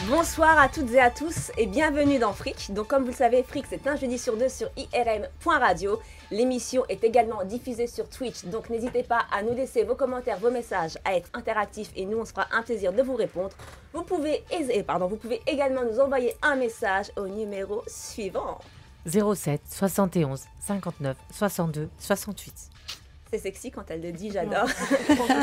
Bonsoir à toutes et à tous et bienvenue dans Fric. Donc comme vous le savez, Fric c'est un jeudi sur deux sur IRM.radio. L'émission est également diffusée sur Twitch, donc n'hésitez pas à nous laisser vos commentaires, vos messages, à être interactifs et nous on se fera un plaisir de vous répondre. Vous pouvez également nous envoyer un message au numéro suivant. 07 71 59 62 68. C'est sexy quand elle le dit, j'adore.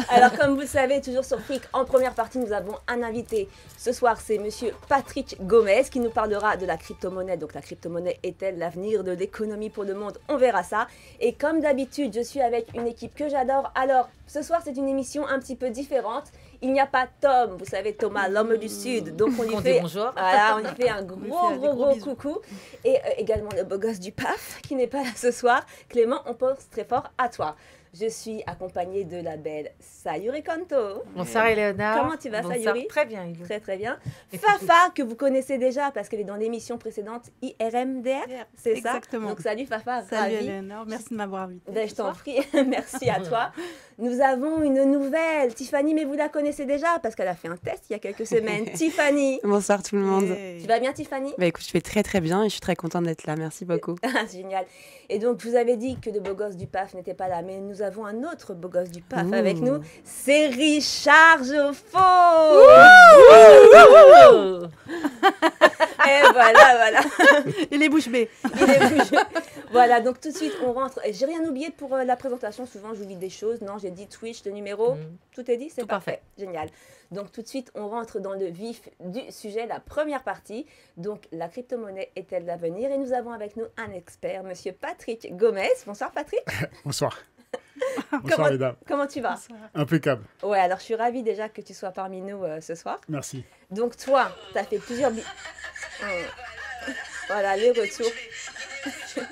Alors, comme vous le savez, toujours sur Fric, en première partie, nous avons un invité. Ce soir, c'est monsieur Patrick Gomez qui nous parlera de la crypto-monnaie. Donc, la crypto-monnaie est-elle l'avenir de l'économie pour le monde? On verra ça. Et comme d'habitude, je suis avec une équipe que j'adore. Alors, ce soir, c'est une émission un petit peu différente. Il n'y a pas Tom, vous savez, Thomas, l'homme du Sud. Donc, on lui fait bonjour. Voilà, on lui fait un gros coucou. Et également le beau gosse du PAF qui n'est pas là ce soir. Clément, on pense très fort à toi. Je suis accompagnée de la belle Sayuri Kanto. Bonsoir Eleonore. Comment tu vas, Sayuri? Très bien. Très bien. Fafa, que vous connaissez déjà parce qu'elle est dans l'émission précédente IRMDR, c'est ça? Exactement. Donc salut Fafa, salut ravie. Eleonore, merci de m'avoir invitée. Ben, je t'en prie, merci à toi. Nous avons une nouvelle, Tiffany, mais vous la connaissez déjà parce qu'elle a fait un test il y a quelques semaines. Tiffany. Bonsoir tout le monde. Tu vas bien, Tiffany? Bah écoute, je vais très bien et je suis très contente d'être là. Merci beaucoup. Génial. Et donc, je vous avais dit que le beau gosse du PAF n'était pas là, mais nous avons un autre beau gosse du PAF avec nous. C'est Richard Geoffo. Et voilà. Il est bouche bée. Voilà, donc tout de suite, on rentre. J'ai rien oublié pour la présentation. Souvent, j'oublie des choses. Non, j'ai dit Twitch, le numéro. Tout est dit? C'est parfait. Génial. Donc, tout de suite, on rentre dans le vif du sujet, la première partie. Donc, la crypto-monnaie est-elle l'avenir? Et nous avons avec nous un expert, monsieur Patrick Gomez. Bonsoir, Patrick. Bonsoir. Bonsoir, mesdames. Comment tu vas? Bonsoir. Impeccable. Ouais, alors je suis ravie déjà que tu sois parmi nous ce soir. Merci. Donc, toi, tu as fait plusieurs... Voilà, les retours.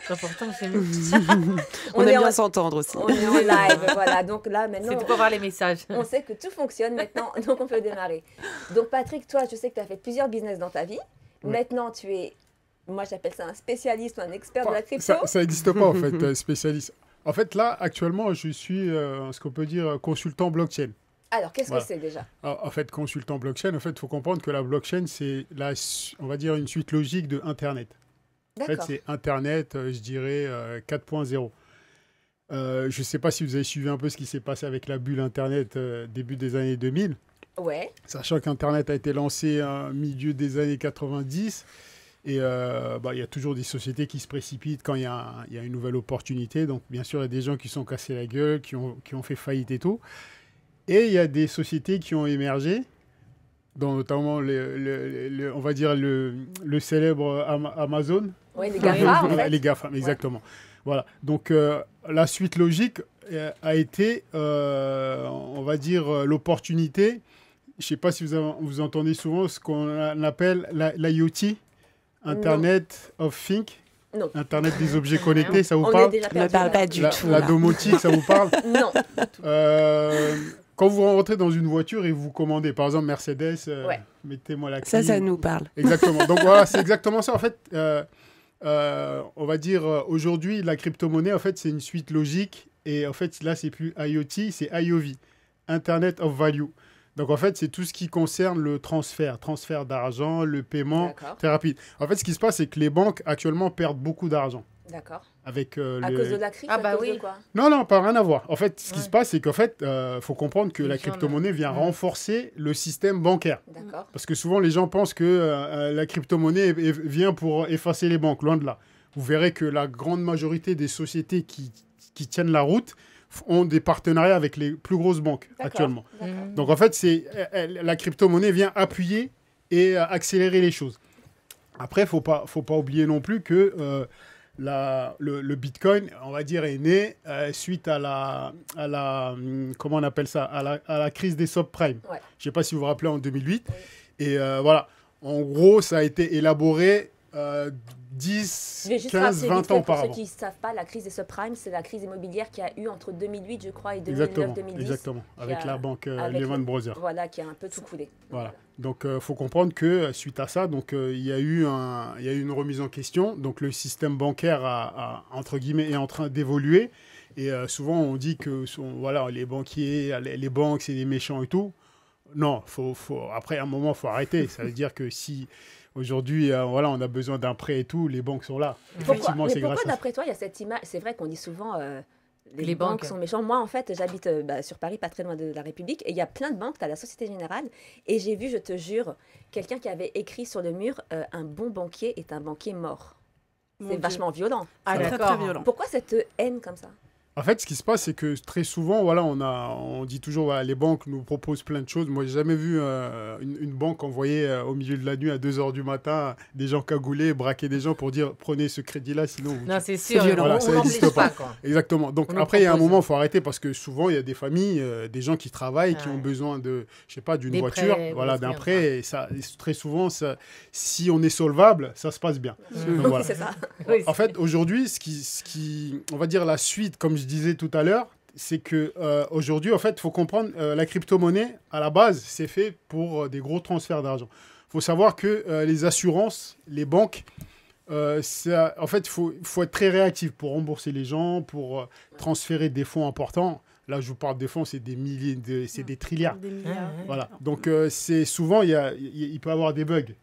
L'important, c'est nous. On aime bien s'entendre aussi. On est en live, voilà. Donc là, maintenant... C'est pour voir les messages. On sait que tout fonctionne maintenant, donc on peut démarrer. Donc, Patrick, toi, je sais que tu as fait plusieurs business dans ta vie. Oui. Maintenant, tu es... Moi, j'appelle ça un spécialiste ou un expert de la crypto. Ça n'existe pas, en fait, spécialiste. En fait, là, actuellement, je suis, ce qu'on peut dire, consultant blockchain. Alors, qu'est-ce que c'est déjà? En fait, consultant blockchain, en fait, il faut comprendre que la blockchain, c'est, on va dire, une suite logique de Internet. En fait, c'est Internet, je dirais, 4.0. Je ne sais pas si vous avez suivi un peu ce qui s'est passé avec la bulle Internet début des années 2000. Ouais. Sachant qu'Internet a été lancé au milieu des années 90. Et il y a toujours des sociétés qui se précipitent quand il y a une nouvelle opportunité. Donc, bien sûr, il y a des gens qui sont cassés la gueule, qui ont fait faillite et tout. Et il y a des sociétés qui ont émergé, dont notamment, on va dire, le célèbre Amazon. Oui, les GAFA, en fait. Les GAFA, exactement. Voilà. Donc, la suite logique a été, on va dire, l'opportunité. Je ne sais pas si vous entendez souvent ce qu'on appelle l'IoT. Internet of Things. Non. Internet des objets connectés, ça vous parle? Ne parle pas du tout. La domotique, ça vous parle? Non. Quand vous rentrez dans une voiture et vous commandez, par exemple Mercedes, mettez-moi la clé. Ça nous parle. Exactement. Donc voilà, c'est exactement ça. En fait, on va dire aujourd'hui, la crypto-monnaie, en fait, c'est une suite logique. Et en fait, là, c'est plus IoT, c'est IOV, Internet of Value. Donc, en fait, c'est tout ce qui concerne le transfert d'argent, le paiement très rapide. En fait, ce qui se passe, c'est que les banques, actuellement, perdent beaucoup d'argent. D'accord. Avec, à cause de la crise? Ah bah oui. Quoi? Non, pas rien à voir. En fait, ce qui se passe, c'est qu'en fait, faut comprendre que la crypto-monnaie vient renforcer le système bancaire. D'accord. Parce que souvent, les gens pensent que la crypto-monnaie vient pour effacer les banques. Loin de là. Vous verrez que la grande majorité des sociétés qui tiennent la route ont des partenariats avec les plus grosses banques actuellement. Donc en fait, la crypto-monnaie vient appuyer et accélérer les choses. Après, faut pas oublier non plus que le Bitcoin, on va dire, est né suite à la comment on appelle ça, à la crise des subprimes. Ouais. Je ne sais pas si vous vous rappelez, en 2008. Oui. Et voilà, en gros, ça a été élaboré 10, 15, 20 ans auparavant. Pour ceux qui ne savent pas, la crise des subprimes, c'est la crise immobilière qui a eu entre 2008, je crois, et 2009-2010. Exactement, avec la banque Lehman Brothers. Voilà, qui a un peu tout coulé. Voilà. Donc, il faut comprendre que suite à ça, donc, il y a eu une remise en question. Donc, le système bancaire entre guillemets, est en train d'évoluer. Et souvent, on dit que voilà, les banquiers, les banques, c'est des méchants et tout. Non, après, à un moment, il faut arrêter. Ça veut dire que si aujourd'hui, voilà, on a besoin d'un prêt et tout, les banques sont là. Effectivement, c'est grâce pourquoi, d'après toi, il y a cette image? C'est vrai qu'on dit souvent les banques banques sont méchants. Moi, en fait, j'habite sur Paris, pas très loin de la République, et il y a plein de banques. Tu as la Société Générale, et j'ai vu, je te jure, quelqu'un qui avait écrit sur le mur un bon banquier est un banquier mort. Mon C'est Dieu. vachement violent. Ah, C'est très, d'accord. très violent. Pourquoi cette haine comme ça? En fait, ce qui se passe, c'est que très souvent, voilà, on dit toujours, voilà, les banques nous proposent plein de choses. Moi, j'ai jamais vu une banque envoyer au milieu de la nuit à 2 h du matin des gens cagoulés, braquer des gens pour dire prenez ce crédit-là, sinon. Non, c'est sûr. violent. Voilà, On ça n'empêche n'existe pas. quoi. Exactement. Donc On nous après, il y a un propose. moment, il faut arrêter parce que souvent, il y a des familles, des gens qui travaillent, qui Ouais. ont besoin de, je sais pas, d'une Des voiture, prêts, voilà, ou d'un offrir, prêt. Et ça, et très souvent, si on est solvable, ça se passe bien. Donc, voilà. C'est ça. Oui, En fait, aujourd'hui, on va dire la suite, comme je disais tout à l'heure, c'est que aujourd'hui, en fait, il faut comprendre, la crypto-monnaie, à la base, c'est fait pour des gros transferts d'argent. Il faut savoir que les assurances, les banques, en fait, il faut être très réactif pour rembourser les gens, pour transférer des fonds importants. Là, je vous parle des fonds, c'est des milliers, c'est des trilliards. Des milliards. Ouais. Voilà. Donc, c'est souvent, il peut y avoir des bugs.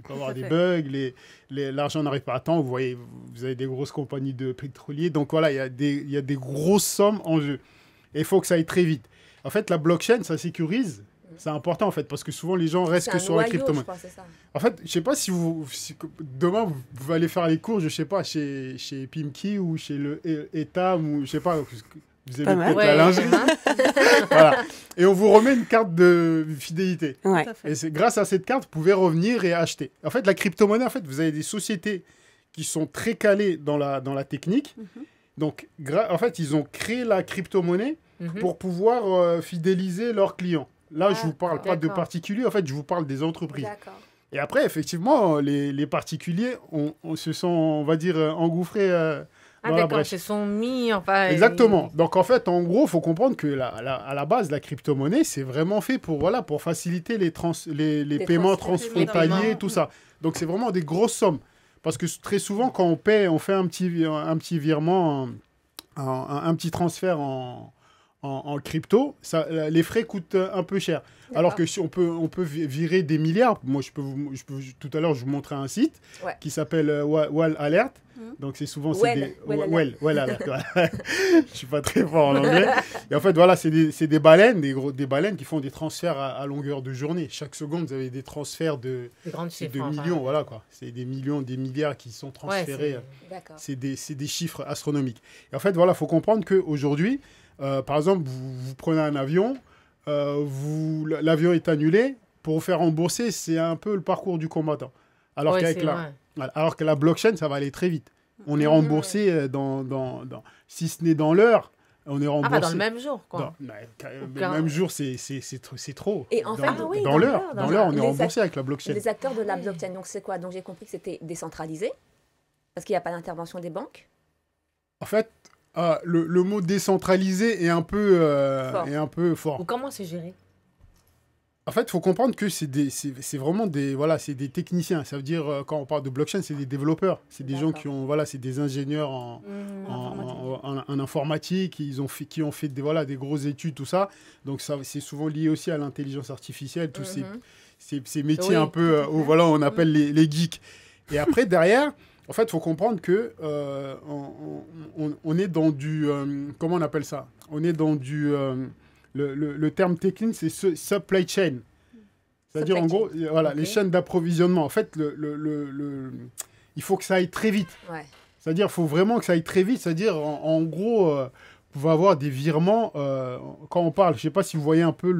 Il peut y avoir Tout à des fait. bugs, l'argent n'arrive pas à temps. Vous voyez, vous avez des grosses compagnies de pétroliers. Donc, voilà, il y a des grosses sommes en jeu. Et il faut que ça aille très vite. En fait, la blockchain, ça sécurise. C'est important, en fait, parce que souvent, les gens restent C'est que un sur la noyau, je crypto-monnaie. crois, c'est ça. En fait, je sais pas si demain, vous allez faire les cours, je sais pas, chez Pimki ou chez le Etam, ou je sais pas, vous avez Pas mal. peut-être la lingerie. Voilà. Et on vous remet une carte de fidélité. Ouais. Tout à fait. Et c'est grâce à cette carte, vous pouvez revenir et acheter. En fait, la crypto-monnaie, en fait, vous avez des sociétés qui sont très calées dans la technique. Donc, en fait, ils ont créé la crypto-monnaie Mhm. pour pouvoir fidéliser leurs clients. Là, je vous parle pas de d'accord. particuliers, en fait, je vous parle des entreprises. D'accord. Et après, effectivement, les particuliers se sont, on va dire, engouffrés Ah, dans la d'accord, brèche. ils se sont mis, enfin... Exactement. Donc, en fait, en gros, il faut comprendre que à la base, la crypto-monnaie, c'est vraiment fait pour faciliter les paiements transfrontaliers, paiements. tout ça. Donc, c'est vraiment des grosses sommes. Parce que très souvent, quand on paie, on fait un petit virement, un petit transfert en crypto, les frais coûtent un peu cher. Alors que si on peut virer des milliards. Moi, tout à l'heure, je vous montrais un site qui s'appelle Well Alert. Donc, c'est souvent... Well Alert. Voilà. Je suis pas très fort en anglais. Et en fait, voilà, c'est des baleines, des baleines qui font des transferts à longueur de journée. Chaque seconde, vous avez des transferts de grandes chiffres, de enfin. millions. Voilà, quoi. C'est des millions, des milliards qui sont transférés. D'accord. C'est des chiffres astronomiques. Et en fait, voilà, il faut comprendre qu'aujourd'hui, par exemple, vous prenez un avion, l'avion est annulé. Pour vous faire rembourser, c'est un peu le parcours du combattant. Alors, alors que la blockchain, ça va aller très vite. On est remboursé si ce n'est dans l'heure, on est remboursé. Ah, dans le même jour, quoi. Le même jour, c'est trop. Et en fait, dans l'heure, on est remboursé avec la blockchain. Les acteurs de la blockchain, donc c'est quoi? Donc j'ai compris que c'était décentralisé, parce qu'il n'y a pas d'intervention des banques. En fait, le mot décentralisé est un peu fort. Ou comment c'est géré? En fait, il faut comprendre que c'est vraiment c'est des techniciens. Ça veut dire, quand on parle de blockchain, c'est des développeurs. C'est des gens qui ont, c'est des ingénieurs en informatique, qui ont fait des grosses études, tout ça. Donc, c'est souvent lié aussi à l'intelligence artificielle, tous ces métiers un peu, où on appelle les geeks. Et après, derrière, en fait, il faut comprendre que on est dans du... comment on appelle ça? On est dans du... Le terme technique, c'est supply chain. C'est-à-dire, en gros, les chaînes d'approvisionnement. En fait, il faut que ça aille très vite. Ouais. C'est-à-dire, il faut vraiment que ça aille très vite. C'est-à-dire, en gros, vous pouvez avoir des virements. Quand on parle, je ne sais pas si vous voyez un peu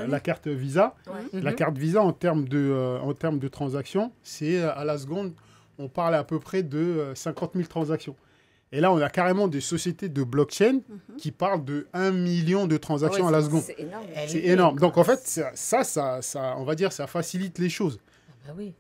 la carte Visa. Ouais. La carte Visa, en termes de transactions, c'est à la seconde, on parle à peu près de 50 000 transactions. Et là, on a carrément des sociétés de blockchain qui parlent de 1 million de transactions à la seconde. C'est énorme. C'est énorme. Donc, en fait, ça, on va dire, ça facilite les choses. Bah oui.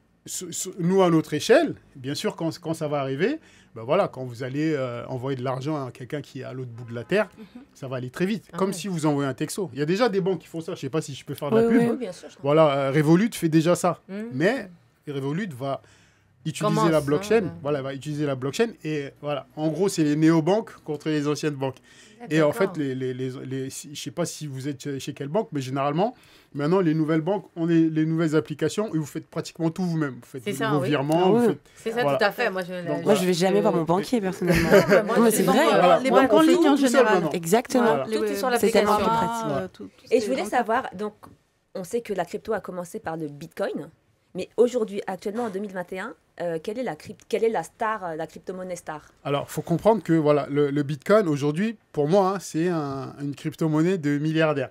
nous, à notre échelle, bien sûr, quand ça va arriver, ben voilà, quand vous allez envoyer de l'argent à quelqu'un qui est à l'autre bout de la Terre, ça va aller très vite. Comme si vous envoyez un texto. Il y a déjà des banques qui font ça. Je ne sais pas si je peux faire de la pub. Oui, bien sûr. Voilà, Revolut fait déjà ça. Mais Revolut va utiliser la blockchain. Voilà, va utiliser la blockchain. Et voilà, en gros, c'est les néobanques contre les anciennes banques. Et en fait, je ne sais pas si vous êtes chez quelle banque, mais généralement, maintenant, les nouvelles banques ont les nouvelles applications et vous faites pratiquement tout vous-même. Vous faites vos virements. C'est ça, tout à fait. Moi, je ne vais jamais voir mon banquier, personnellement. C'est vrai. Les banques en ligne, en général. Exactement. Tout est sur C'est tellement l'application. plus pratique. Et je voulais savoir, donc, on sait que la crypto a commencé par le Bitcoin. Mais aujourd'hui, actuellement, en 2021, quelle est la star, la crypto-monnaie star? Alors, il faut comprendre que voilà, le Bitcoin, aujourd'hui, pour moi, c'est une crypto-monnaie de milliardaire.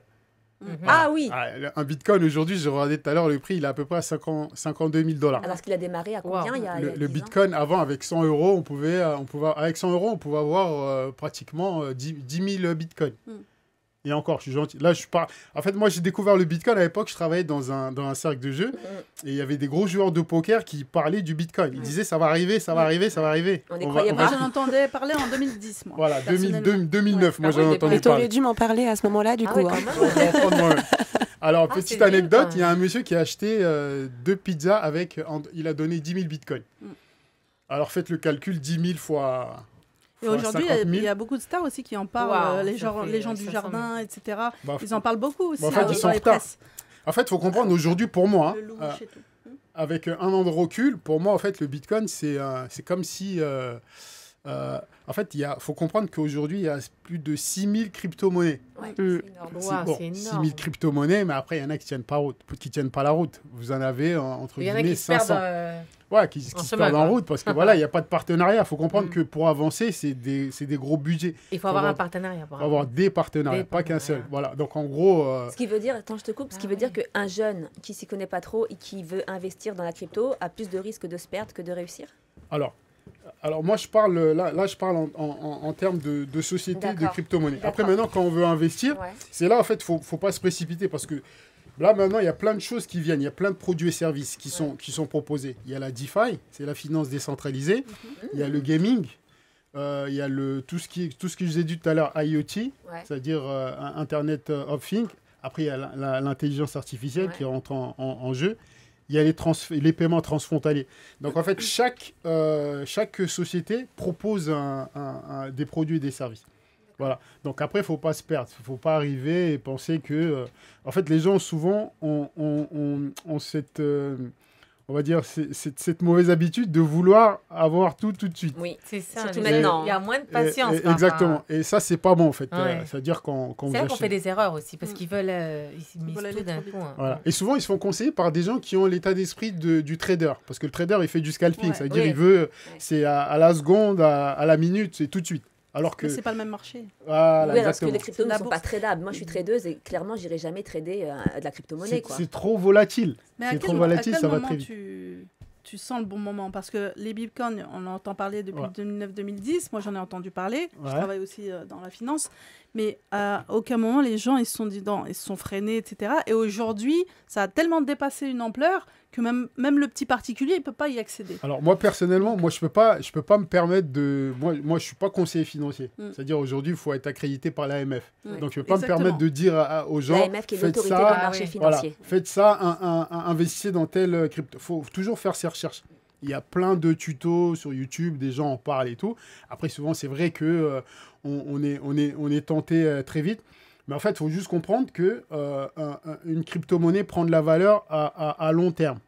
Ah oui. Un Bitcoin, aujourd'hui, je regardais tout à l'heure, le prix, il est à peu près à 52 000 $. Alors qu'il a démarré à combien il y a Le 10 ans Bitcoin, avant, avec 100 euros, avec 100 euros, on pouvait avoir pratiquement 10 000 Bitcoins. Et encore, je suis gentil. Là, je parle. En fait, moi, j'ai découvert le Bitcoin à l'époque. Je travaillais dans un cercle de jeu. Et il y avait des gros joueurs de poker qui parlaient du Bitcoin. Ils disaient, ça va arriver, ça va arriver, ça va arriver. On n'y croyait Moi, pas. j'en entendais parler en 2010, moi. Voilà, 2009, moi, j'en entendais Et t'aurais parler. dû m'en parler à ce moment-là, du coup. Alors, petite anecdote, il y a un monsieur qui a acheté 2 pizzas il a donné 10 000 Bitcoins. Alors, faites le calcul, 10 000 fois... Et aujourd'hui, il y a beaucoup de stars aussi qui en parlent, les gens du jardin, etc. Ils en parlent beaucoup aussi. En fait, ils sont en retard. En fait, il faut comprendre, aujourd'hui, pour moi, avec un an de recul, pour moi, en fait, le Bitcoin, c'est comme si... en fait, il faut comprendre qu'aujourd'hui, il y a plus de 6 000 crypto-monnaies. Ouais, c'est énorme. C'est énorme. 6 000 crypto-monnaies, mais après, il y en a qui tiennent pas la route. Vous en avez, entre guillemets, 500. Qui se perdent en route parce que voilà, il n'y a pas de partenariat. Il faut comprendre que pour avancer, c'est des gros budgets. Il faut avoir un partenariat. Il faut avoir des partenariats, pas qu'un seul. Voilà. Donc en gros. Ce qui veut dire, attends, je te coupe, ce qui veut dire qu'un jeune qui s'y connaît pas trop et qui veut investir dans la crypto a plus de risques de se perdre que de réussir. Alors moi, je parle là je parle en termes de société de crypto-monnaie. Après, maintenant, quand on veut investir, c'est là, en fait, faut pas se précipiter parce que là, maintenant, il y a plein de choses qui viennent. Il y a plein de produits et services qui sont proposés. Il y a la DeFi, c'est la finance décentralisée. Il y a le gaming. Il y a tout ce que je vous ai dit tout à l'heure, IoT, c'est-à-dire Internet of Things. Après, il y a l'intelligence artificielle qui rentre en jeu. Il y a les paiements transfrontaliers. Donc, en fait, chaque société propose des produits et des services. Voilà. Donc, après, il ne faut pas se perdre. Il ne faut pas arriver et penser que... en fait, les gens, souvent, ont cette... on va dire, cette mauvaise habitude de vouloir avoir tout de suite. Oui, c'est ça. Surtout maintenant. Il y a moins de patience. Exactement. Et ça, c'est pas bon, en fait. C'est-à-dire quand c'est vrai qu'on fait des erreurs aussi, parce qu'ils veulent... ils misent tout d'un coup. Voilà. Et souvent, ils se font conseiller par des gens qui ont l'état d'esprit du trader. Parce que le trader, il fait du scalping. C'est-à-dire, il veut... C'est à la seconde, à la minute, c'est tout de suite. Alors que... Mais c'est pas le même marché. Voilà, oui, parce que les cryptos ne sont pas tradables. Moi, je suis tradeuse et clairement, je n'irai jamais trader de la crypto-monnaie. C'est trop volatile. Mais c'est trop volatile, ça va très vite. Tu sens le bon moment parce que les bitcoins, on en entend parler depuis 2009-2010. Moi, j'en ai entendu parler. Je travaille aussi dans la finance. Mais à aucun moment, les gens ils se sont dit non, ils se sont freinés, etc. Et aujourd'hui, ça a tellement dépassé une ampleur que même le petit particulier, il ne peut pas y accéder. Alors moi, personnellement, je peux pas me permettre de... Moi, je ne suis pas conseiller financier. C'est-à-dire, aujourd'hui, il faut être accrédité par l'AMF. Donc, je ne peux pas me permettre de dire aux gens... L'AMF qui est l'autorité des marchés financiers. Faites ça, investissez dans tel crypto. Il faut toujours faire ses recherches. Il y a plein de tutos sur YouTube, des gens en parlent et tout. Après, souvent, c'est vrai que on est tenté très vite. Mais en fait, il faut juste comprendre que une crypto-monnaie prend de la valeur à long terme,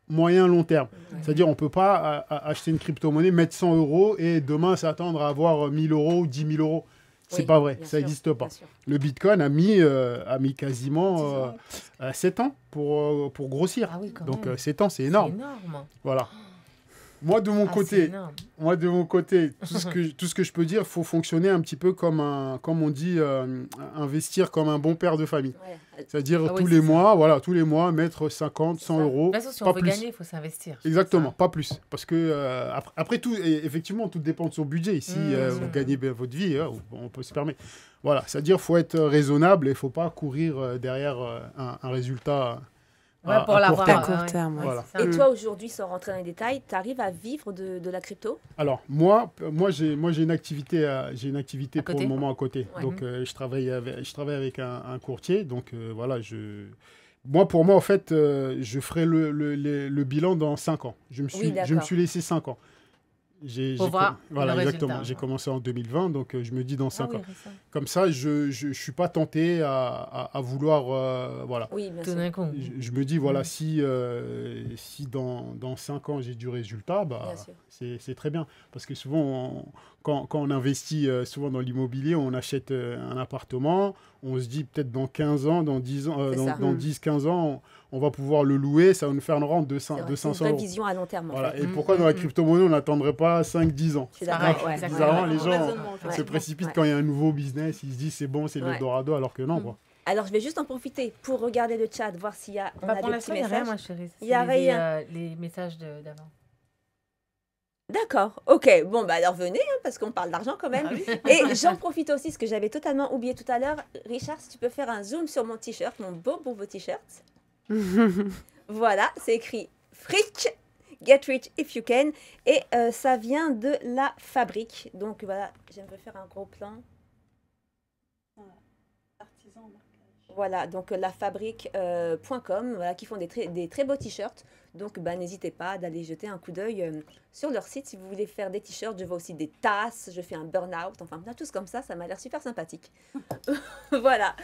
moyen-long terme. C'est-à-dire, on ne peut pas acheter une crypto-monnaie, mettre 100 euros et demain s'attendre à avoir 1 000 euros ou 10 000 euros. C'est pas vrai, ça n'existe pas. Le Bitcoin a mis quasiment 7 ans pour grossir. Ah oui, donc 7 ans, c'est énorme. C'est énorme. Voilà. Moi, de mon côté, tout ce que je peux dire, il faut fonctionner un petit peu comme on dit, investir comme un bon père de famille. C'est-à-dire tous les mois, mettre 50, 100 euros. De toute façon, si on veut gagner, il faut s'investir. Exactement, pas plus. Parce que, après tout, effectivement, tout dépend de son budget. Si vous gagnez bien votre vie, on peut se permettre. Voilà, c'est-à-dire qu'il faut être raisonnable et il ne faut pas courir derrière un résultat pour l'avoir à court terme. Voilà. Et toi, aujourd'hui, sans rentrer dans les détails, tu arrives à vivre de la crypto? Alors, moi j'ai une activité, pour le moment à côté. Ouais. Donc, je travaille avec un courtier. Donc, voilà, pour moi, en fait, je ferai le bilan dans 5 ans. Je me suis laissé 5 ans. Pour voir voilà, le exactement. résultat. J'ai commencé en 2020, donc je me dis dans 5 ans. récent. Comme ça, je ne suis pas tenté à vouloir... voilà. Oui, bien Tout sûr. d'un coup. Je me dis, voilà, si dans 5 ans, j'ai du résultat, Bien sûr. c'est très bien. Parce que souvent, quand on investit souvent dans l'immobilier, on achète un appartement, on se dit peut-être dans 15 ans, dans 10 ans, dans 10-15 ans, on va pouvoir le louer, ça va nous faire une rente de 500 C'est une vraie euros. vision à long terme. En Voilà. fait. Et pourquoi dans la crypto-monnaie, on n'attendrait pas 5-10 ans? Je suis d'accord. Ouais. Bizarrement, les gens Raisonnement, se effectivement. précipitent Ouais. quand il y a un nouveau business, ils se disent c'est bon, c'est l'Eldorado, alors que non. Quoi. Alors, je vais juste en profiter pour regarder le chat, voir s'il y a, on a Pour des l'instant, petits il n'y a rien, messages. moi, chérie. Il y a rien. Les messages d'avant. D'accord, ok. Bon, bah alors venez, hein, parce qu'on parle d'argent quand même. Et j'en profite aussi, ce que j'avais totalement oublié tout à l'heure. Richard, si tu peux faire un zoom sur mon t-shirt, mon beau t-shirt. Voilà, c'est écrit Frick, Get Rich If You Can. Et ça vient de la fabrique. Donc voilà, j'aimerais faire un gros plan. Voilà, donc lafabrique.com, voilà, qui font des très beaux t-shirts. Donc, bah, n'hésitez pas d'aller jeter un coup d'œil sur leur site si vous voulez faire des t-shirts. Je vois aussi des tasses, je fais un burn-out, enfin, tout comme ça m'a l'air super sympathique. Voilà.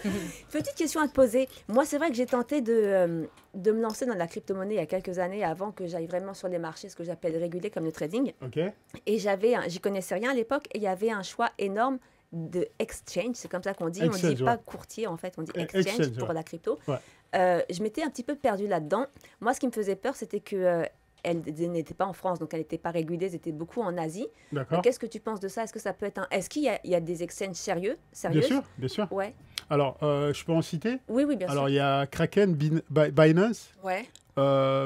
Petite question à te poser. Moi, c'est vrai que j'ai tenté de me lancer dans la crypto-monnaie il y a quelques années avant que j'aille vraiment sur les marchés, ce que j'appelle régulés comme le trading. Ok. Et j'y connaissais rien à l'époque et il y avait un choix énorme de exchange, c'est comme ça qu'on dit. On ne dit pas courtier, en fait, on dit exchange pour la crypto. Ouais. Je m'étais un petit peu perdue là-dedans. Moi, ce qui me faisait peur, c'était que elle n'était pas en France, donc elle n'était pas régulée, elle était beaucoup en Asie. D'accord. Qu'est-ce que tu penses de ça? Est-ce que ça peut être Est-ce qu'il y a des exchanges sérieux? Bien sûr. Ouais. Alors, je peux en citer? Oui, bien sûr. Alors, il y a Kraken, Binance, Ouais.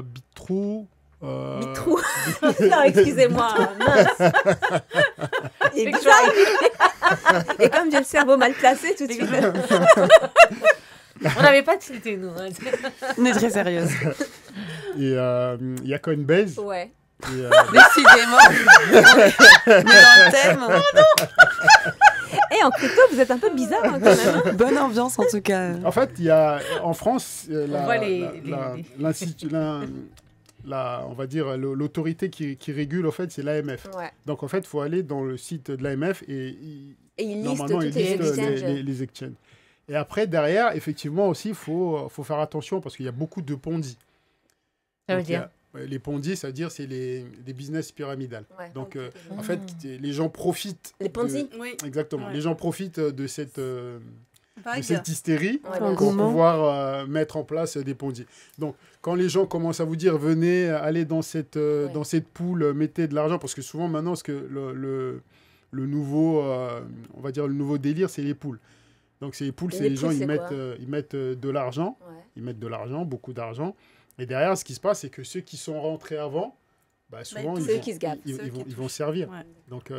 Bitrue. Bitrue. Non, excusez-moi. Mince. Il est bizarre. Et comme j'ai le cerveau mal placé, tout de suite. On n'avait pas tilté, nous. Hein. On est très sérieuse. Et il y a Coinbase. Ouais. Et, Décidément. Mais dans le thème. Et en crypto, vous êtes un peu bizarre hein, quand même. Hein. Bonne ambiance en tout cas. en fait, il y a en France, on va dire l'autorité qui régule, en fait, c'est l'AMF. Ouais. Donc, en fait, il faut aller dans le site de l'AMF et ils listent normalement, toutes ils les listent exchanges. les exchanges. Et après, derrière, effectivement, aussi, il faut faire attention parce qu'il y a beaucoup de Ponzi. Ça veut Donc, dire les Ponzi, ça veut dire c'est des business pyramidales. Ouais. Donc, en fait, les gens profitent. Les Ponzi. Oui. Exactement. Ouais. Les gens profitent de cette Vague. hystérie Ouais, pour bien sûr. pouvoir mettre en place des Ponzi. Donc, quand les gens commencent à vous dire venez, allez dans cette poule, mettez de l'argent, parce que souvent maintenant, le nouveau, on va dire le nouveau délire, c'est les poules. Donc, c'est les poules, c'est les gens, ils mettent de l'argent, Ouais. ils mettent de l'argent, beaucoup d'argent. Et derrière, ce qui se passe, c'est que ceux qui sont rentrés avant, souvent, c'est eux qui se gavent. ils vont servir. Ouais. Donc,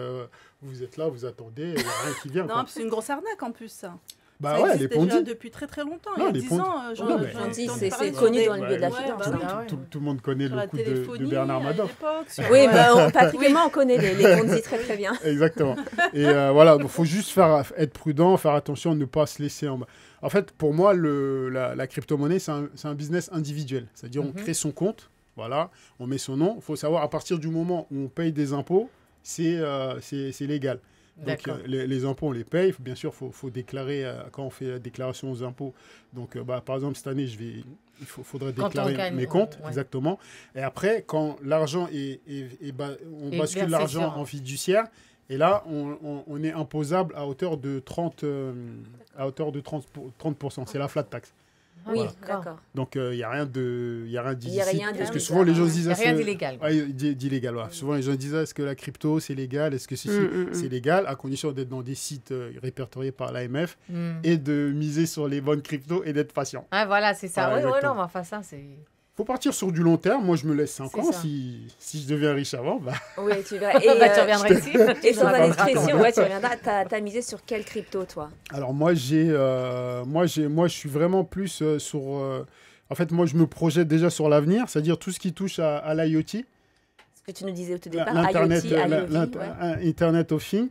vous êtes là, vous attendez, il n'y a rien qui vient. Non, quoi. puis c'est une grosse arnaque en plus, ça. Bah Ça ouais, existe les déjà Ponzi. depuis très très longtemps. Non, il y a les 10 Ponzi. ans, Non, mais Ponzi, j'en c'est parlais connu sur dans le milieu de la ouais, finance. bah oui. Ah ouais. Tout le monde connaît Sur le la coup de téléphonie, Bernard à Madoff. l'époque, sur- Oui, ouais. pratiquement, on connaît les Ponzi très très bien. Exactement. Et voilà, il faut juste être prudent, faire attention, ne pas se laisser en bas. En fait, pour moi, la crypto-monnaie, c'est un business individuel. C'est-à-dire, on crée son compte, voilà, on met son nom. Il faut savoir, à partir du moment où on paye des impôts, c'est légal. Donc, les impôts, on les paye. Bien sûr, il faut déclarer quand on fait la déclaration aux impôts. Donc, par exemple, cette année, il faudrait déclarer mes comptes, ouais. Exactement. Et après, quand l'argent on bascule l'argent en fiduciaire, et là, on est imposable à hauteur de 30%. C'est la flat tax. Oui, Voilà. d'accord. Donc, il n'y a rien d'illicite. rien Parce que d'illégal. souvent, les gens se disent... Il n'y a rien d'illégal. d'illégal, ouais. Souvent, les gens disent, est-ce que la crypto, c'est légal? Est-ce que ceci, c'est légal? À condition d'être dans des sites répertoriés par l'AMF et de miser sur les bonnes cryptos et d'être patient. Ah, voilà, c'est ça. Voilà, Oui, exactement. non, mais enfin, ça, c'est... Faut partir sur du long terme. Moi, je me laisse 5 C'est ans. ça. Si je deviens riche avant, Oui, tu verras. Et, tu reviendras ici. Et sans Tu indiscrétion, ouais, tu reviendras. T'as misé sur quelle crypto, toi? Alors moi, je suis vraiment plus sur En fait, moi, je me projette déjà sur l'avenir, c'est-à-dire tout ce qui touche à l'IoT. Ce que tu nous disais au tout départ, L'Internet, IoT, Internet of Things,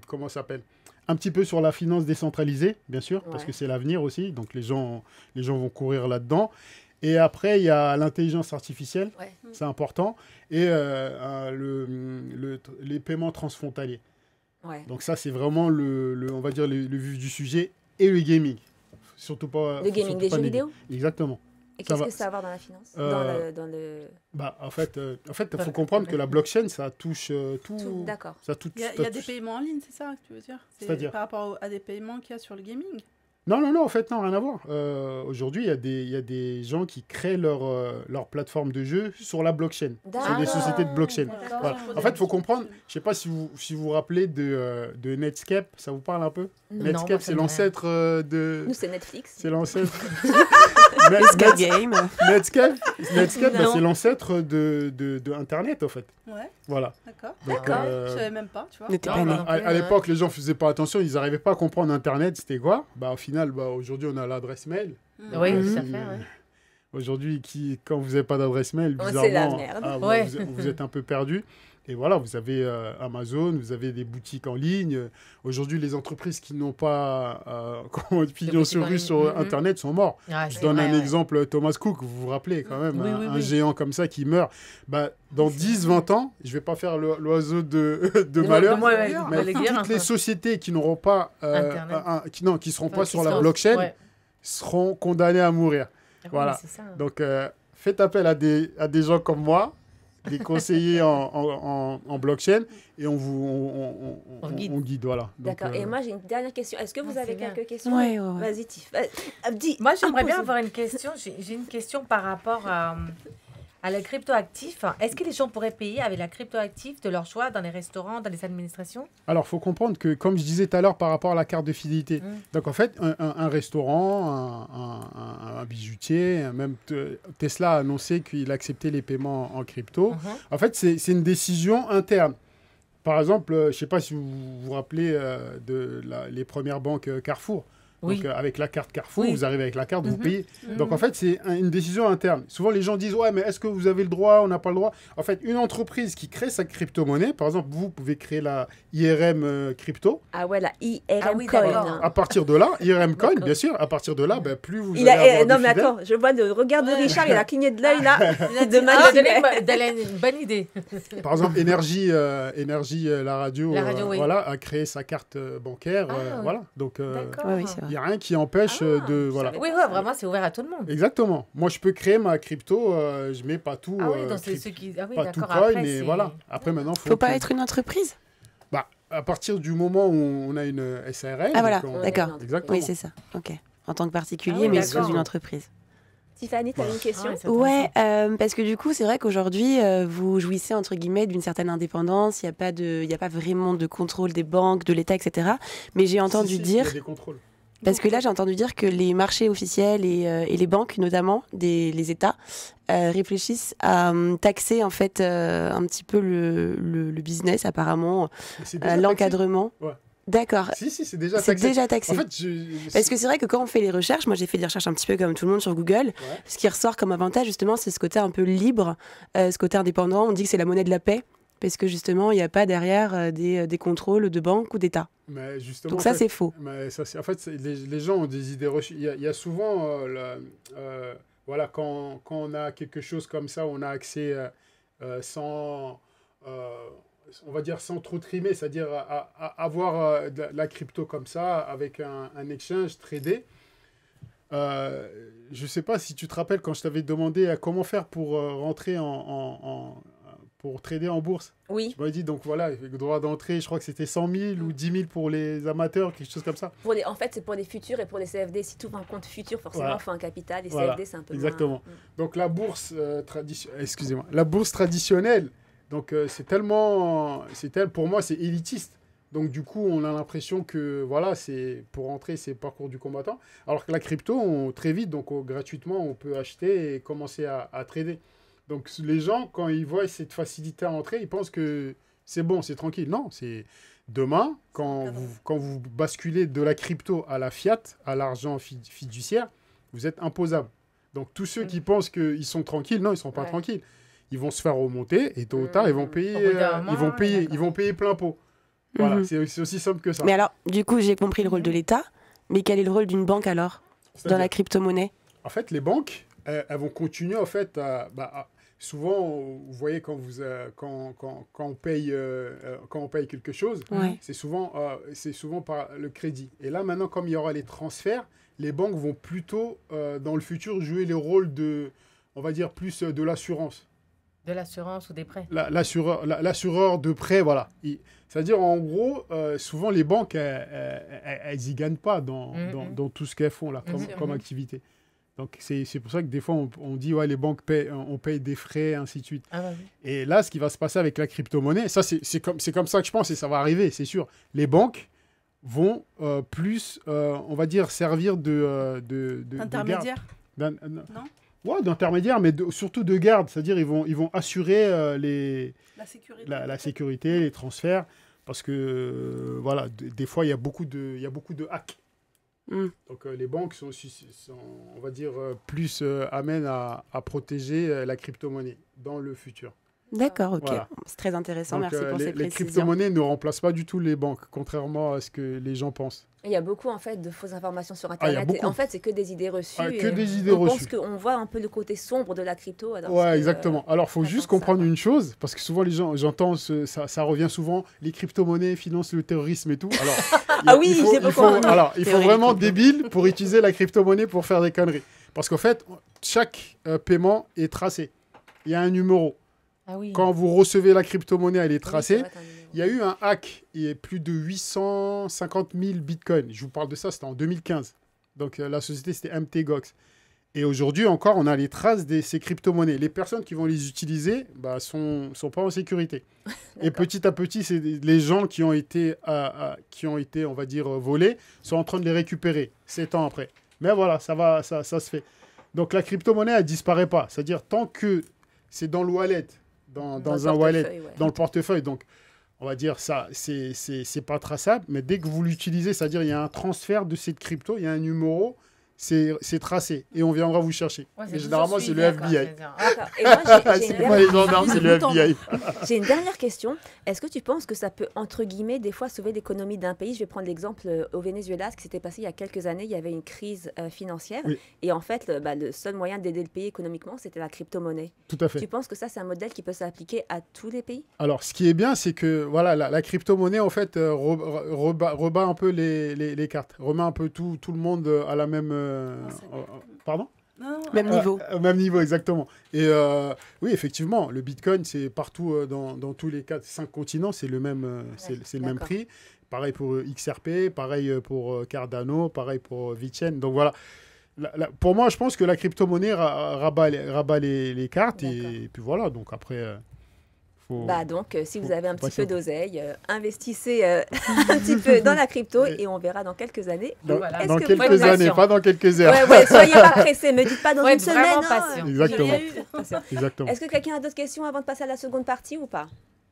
comment ça s'appelle? Un petit peu sur la finance décentralisée, bien sûr, parce que c'est l'avenir aussi, donc les gens vont courir là-dedans. Et après, il y a l'intelligence artificielle, c'est important, et les paiements transfrontaliers. Ouais. Donc ça, c'est vraiment on va dire le vif du sujet, et le gaming. Surtout pas... Le gaming, des jeux vidéo? Exactement. Et qu'est-ce que ça va avoir dans la finance? En fait, il faut comprendre que la blockchain, ça touche tout. D'accord. Il y a des paiements en ligne, c'est ça que tu veux dire? C'est-à-dire par rapport à des paiements qu'il y a sur le gaming? Non, en fait, non, rien à voir. Aujourd'hui, il y a des gens qui créent leur plateforme de jeu sur la blockchain. C'est des sociétés de blockchain. Voilà. En fait, il faut comprendre, je ne sais pas si vous vous rappelez de Netscape, ça vous parle un peu? Netscape, c'est l'ancêtre de... Nous, c'est Netflix. C'est l'ancêtre... Sky Game. Netscape, c'est l'ancêtre de Internet, en fait. Ouais. Voilà. D'accord. Je savais même pas, tu vois. À l'époque, les gens ne faisaient pas attention, ils n'arrivaient pas à comprendre Internet, c'était quoi? Au final, aujourd'hui, on a l'adresse mail. Oui, tout à fait. Aujourd'hui, quand vous n'avez pas d'adresse mail, bizarrement, c'est la merde. Vous êtes un peu perdu. Et voilà, vous avez Amazon, vous avez des boutiques en ligne. Aujourd'hui, les entreprises qui n'ont pas pignon sur rue sur Internet sont morts. Je donne un exemple, Thomas Cook, vous vous rappelez quand même, un géant comme ça qui meurt. Dans 10-20 ans, je ne vais pas faire l'oiseau de malheur, mais toutes les sociétés qui n'auront pas, qui ne seront pas sur la blockchain seront condamnées à mourir. Voilà. Donc, faites appel à des gens comme moi, des conseillers en blockchain, et on guide. Voilà. D'accord. Et moi, j'ai une dernière question. Est-ce que vous avez quelques questions? Ouais. Vas-y, Tiff. Moi, j'aimerais bien avoir une question. J'ai une question par rapport à la crypto-actif. Est-ce que les gens pourraient payer avec la crypto-actif de leur choix dans les restaurants, dans les administrations? Alors, il faut comprendre que, comme je disais tout à l'heure, par rapport à la carte de fidélité, donc en fait, un restaurant, un bijoutier, même Tesla a annoncé qu'il acceptait les paiements en crypto. En fait, c'est une décision interne. Par exemple, je ne sais pas si vous vous rappelez les premières banques Carrefour. Donc, avec la carte Carrefour, vous arrivez avec la carte, vous payez. Donc, en fait, c'est une décision interne. Souvent, les gens disent, ouais, mais est-ce que vous avez le droit? On n'a pas le droit. En fait, une entreprise qui crée sa crypto-monnaie, par exemple, vous pouvez créer la IRM crypto. Ah ouais, la IRM coin. À partir de là, IRM coin, bien sûr, à partir de là, plus vous allez avoir non, mais attends, je vois le regard de Richard, il a cligné de l'œil, là. Une bonne idée. Par exemple, Énergie, la radio, voilà, a créé sa carte bancaire. Voilà. Donc, il n'y a rien qui empêche de... Voilà. Oui, vraiment, c'est ouvert à tout le monde. Exactement. Moi, je peux créer ma crypto, je mets pas tout... donc c'est ceux qui... pas tout coin, mais voilà. Après, maintenant, faut pas être une entreprise? À partir du moment où on a une SARL... Ah voilà, d'accord. Exactement. Oui, c'est ça. Ok. En tant que particulier, mais sous une entreprise. Tiffany, tu as une question? Ouais, parce que du coup, c'est vrai qu'aujourd'hui, vous jouissez, entre guillemets, d'une certaine indépendance. Il n'y a pas vraiment de contrôle des banques, de l'État, etc. Mais j'ai entendu dire... Il y a des contrôles. Parce que là, j'ai entendu dire que les marchés officiels et les banques, notamment les États, réfléchissent à taxer en fait un petit peu le business, apparemment, l'encadrement. Ouais. D'accord. Si, c'est déjà taxé. C'est déjà taxé. En fait, parce que c'est vrai que quand on fait les recherches, moi j'ai fait des recherches un petit peu comme tout le monde sur Google, ce qui ressort comme avantage justement, c'est ce côté un peu libre, ce côté indépendant. On dit que c'est la monnaie de la paix. Parce que justement, il n'y a pas derrière des contrôles de banque ou d'État. Donc ça, c'est faux. Mais ça, en fait, les gens ont des idées reçues. Il y a souvent, voilà, quand on a quelque chose comme ça, on a accès sans, on va dire, sans trop trimer, c'est-à-dire à avoir la crypto comme ça, avec un exchange tradé. Je ne sais pas si tu te rappelles quand je t'avais demandé comment faire pour rentrer pour trader en bourse. Oui. Tu m'as dit, donc voilà, le droit d'entrée, je crois que c'était 100 000 ou 10 000 pour les amateurs, quelque chose comme ça. En fait, c'est pour les futurs et pour les CFD. Si tu ouvres un compte futur, forcément, il faut un capital. Les CFD, c'est un peu exactement. Donc la bourse, la bourse traditionnelle, donc pour moi, c'est élitiste. Donc du coup, on a l'impression que voilà, pour rentrer, c'est parcours du combattant. Alors que la crypto, très vite, donc gratuitement, on peut acheter et commencer à trader. Donc, les gens, quand ils voient cette facilité à entrer, ils pensent que c'est bon, c'est tranquille. Non, c'est demain, quand vous basculez de la crypto à la fiat, à l'argent fiduciaire, vous êtes imposable. Donc tous ceux qui pensent qu'ils sont tranquilles, non, ils ne sont pas tranquilles. Ils vont se faire remonter et tôt ou tard, ils vont payer plein pot. Voilà, c'est aussi simple que ça. Mais alors, du coup, j'ai compris le rôle de l'État, mais quel est le rôle d'une banque alors dans la crypto-monnaie? En fait, les banques, elles vont continuer en fait souvent, vous voyez quand on paye quelque chose, c'est souvent par le crédit. Et là maintenant, comme il y aura les transferts, les banques vont plutôt dans le futur jouer les rôles de, on va dire plus de l'assurance. De l'assurance ou des prêts. L'assureur de prêts, voilà. C'est-à-dire, en gros, souvent, les banques, elles n'y gagnent pas dans tout ce qu'elles font là, comme activité. Donc, c'est pour ça que des fois, on dit, ouais, les banques on paye des frais, ainsi de suite. Ah, bah oui. Et là, ce qui va se passer avec la crypto-monnaie, ça, c'est comme ça que je pense, et ça va arriver, c'est sûr. Les banques vont plus, on va dire, servir d'intermédiaire. Non. Ouais, d'intermédiaire, mais surtout de garde. C'est-à-dire ils vont assurer la sécurité, les transferts, parce que voilà, des fois il y a beaucoup de hacks. Donc les banques sont, on va dire, plus amènes à protéger la crypto-monnaie dans le futur. D'accord, ok. Voilà. C'est très intéressant, donc, merci pour ces précisions. Les crypto-monnaies ne remplacent pas du tout les banques, contrairement à ce que les gens pensent. Il y a beaucoup en fait de fausses informations sur Internet. Et en fait, c'est que des idées reçues. On pense qu'on voit un peu le côté sombre de la crypto. Exactement. Alors, il faut juste comprendre une chose, parce que souvent les gens, j'entends, ça revient souvent, les crypto-monnaies financent le terrorisme et tout. Alors, il faut vraiment débile pour utiliser la crypto-monnaie pour faire des conneries. Parce qu'en fait, chaque paiement est tracé. Il y a un numéro. Ah oui. Quand vous recevez la crypto-monnaie, elle est tracée. Il y a eu un hack, il y a plus de 850 000 bitcoins. Je vous parle de ça, c'était en 2015. Donc la société, c'était MTGOX. Et aujourd'hui encore, on a les traces de ces crypto-monnaies. Les personnes qui vont les utiliser sont pas en sécurité. Et petit à petit, c'est les gens qui ont été, on va dire, volés, sont en train de les récupérer 7 ans après. Mais voilà, ça se fait. Donc la crypto-monnaie, elle disparaît pas. C'est-à-dire, tant que c'est dans le wallet, dans un wallet, dans le portefeuille, donc on va dire ça, c'est pas traçable, mais dès que vous l'utilisez, c'est-à-dire il y a un transfert de cette crypto, il y a un numéro, c'est tracé et on viendra vous chercher. Et généralement, c'est le FBI. J'ai une dernière question. Est-ce que tu penses que ça peut, entre guillemets, des fois sauver l'économie d'un pays? Je vais prendre l'exemple au Venezuela, ce qui s'était passé il y a quelques années. Il y avait une crise financière. Oui. Et en fait, le seul moyen d'aider le pays économiquement, c'était la crypto-monnaie. Tout à fait. Tu penses que ça, c'est un modèle qui peut s'appliquer à tous les pays? Alors, ce qui est bien, c'est que voilà, la crypto-monnaie, en fait, rebat un peu les cartes. Remet un peu tout le monde à la même... pardon? Même niveau. Même niveau, exactement. Et oui, effectivement, le Bitcoin, c'est partout dans tous les 5 continents, c'est le même, c'est le même prix. Pareil pour XRP, pareil pour Cardano, pareil pour VeChain. Donc voilà. Pour moi, je pense que la crypto-monnaie rabat les cartes et puis voilà. Donc après... donc, si vous avez un petit peu d'oseille, investissez un petit peu dans la crypto et on verra dans quelques années. Dans quelques années, pas dans quelques heures. Soyez pas pressés, me dites pas dans une semaine. Exactement. Est-ce que quelqu'un a d'autres questions avant de passer à la seconde partie ou pas?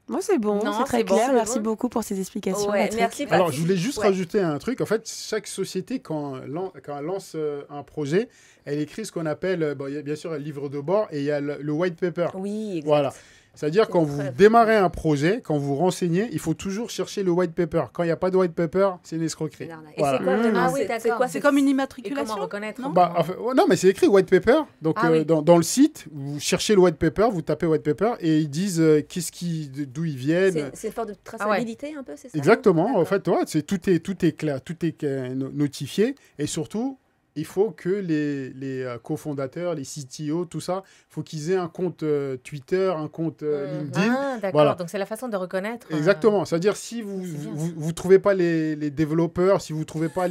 Moi, c'est bon, c'est très clair. Merci beaucoup pour ces explications. Merci. Alors, je voulais juste rajouter un truc. En fait, chaque société, quand elle lance un projet, elle écrit ce qu'on appelle, il y a bien sûr le livre de bord et il y a le white paper. Oui, exact. Voilà. C'est-à-dire, quand vous démarrez un projet, quand vous renseignez, il faut toujours chercher le white paper. Quand il n'y a pas de white paper, c'est une escroquerie. Et c'est quoi vraiment? C'est comme une immatriculation. Comment reconnaître? Non, mais c'est écrit white paper. Donc, dans le site, vous cherchez le white paper, vous tapez white paper et ils disent d'où ils viennent. C'est une forme de traçabilité un peu, c'est ça? Exactement. En fait, tout est clair, tout est notifié. Et surtout... il faut que les cofondateurs, les CTO, tout ça, il faut qu'ils aient un compte Twitter, un compte LinkedIn. Ah, d'accord. Voilà. Donc, c'est la façon de reconnaître. Exactement. C'est-à-dire, si vous ne trouvez pas les développeurs, si vous ne trouvez pas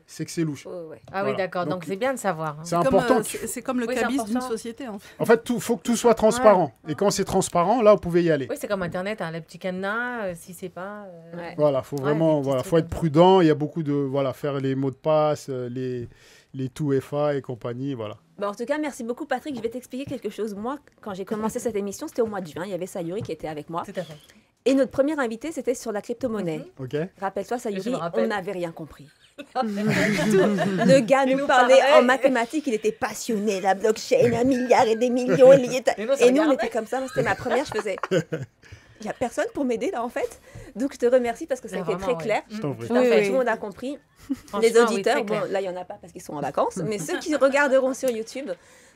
c'est que c'est louche. Ah oui, d'accord. Donc, c'est bien de savoir. C'est important. C'est comme le cabis d'une société, en fait. En fait, il faut que tout soit transparent. Et quand c'est transparent, là, vous pouvez y aller. Oui, c'est comme Internet, le petit cadenas, si c'est pas... Voilà, il faut vraiment faut être prudent. Il y a beaucoup de... faire les mots de passe, les 2FA et compagnie, voilà. En tout cas, merci beaucoup, Patrick. Je vais t'expliquer quelque chose. Moi, quand j'ai commencé cette émission, c'était au mois de juin. Il y avait Sayuri qui était avec moi. Tout à fait. Et notre premier invité, c'était sur la crypto-monnaie. Ok. Rappelle-toi, Sayuri, Je me rappelle. on n'avait rien compris. Le gars nous parlait en mathématiques, il était passionné, la blockchain, 1 milliard et des millions. Et nous, on était comme ça. Moi, c'était ma première, je faisais... Il n'y a personne pour m'aider là en fait. Donc je te remercie parce que ça a été très clair. Je t'en prie. Tout à fait, tout le monde a compris. Les auditeurs, bon, là il n'y en a pas parce qu'ils sont en vacances, mais ceux qui regarderont sur YouTube.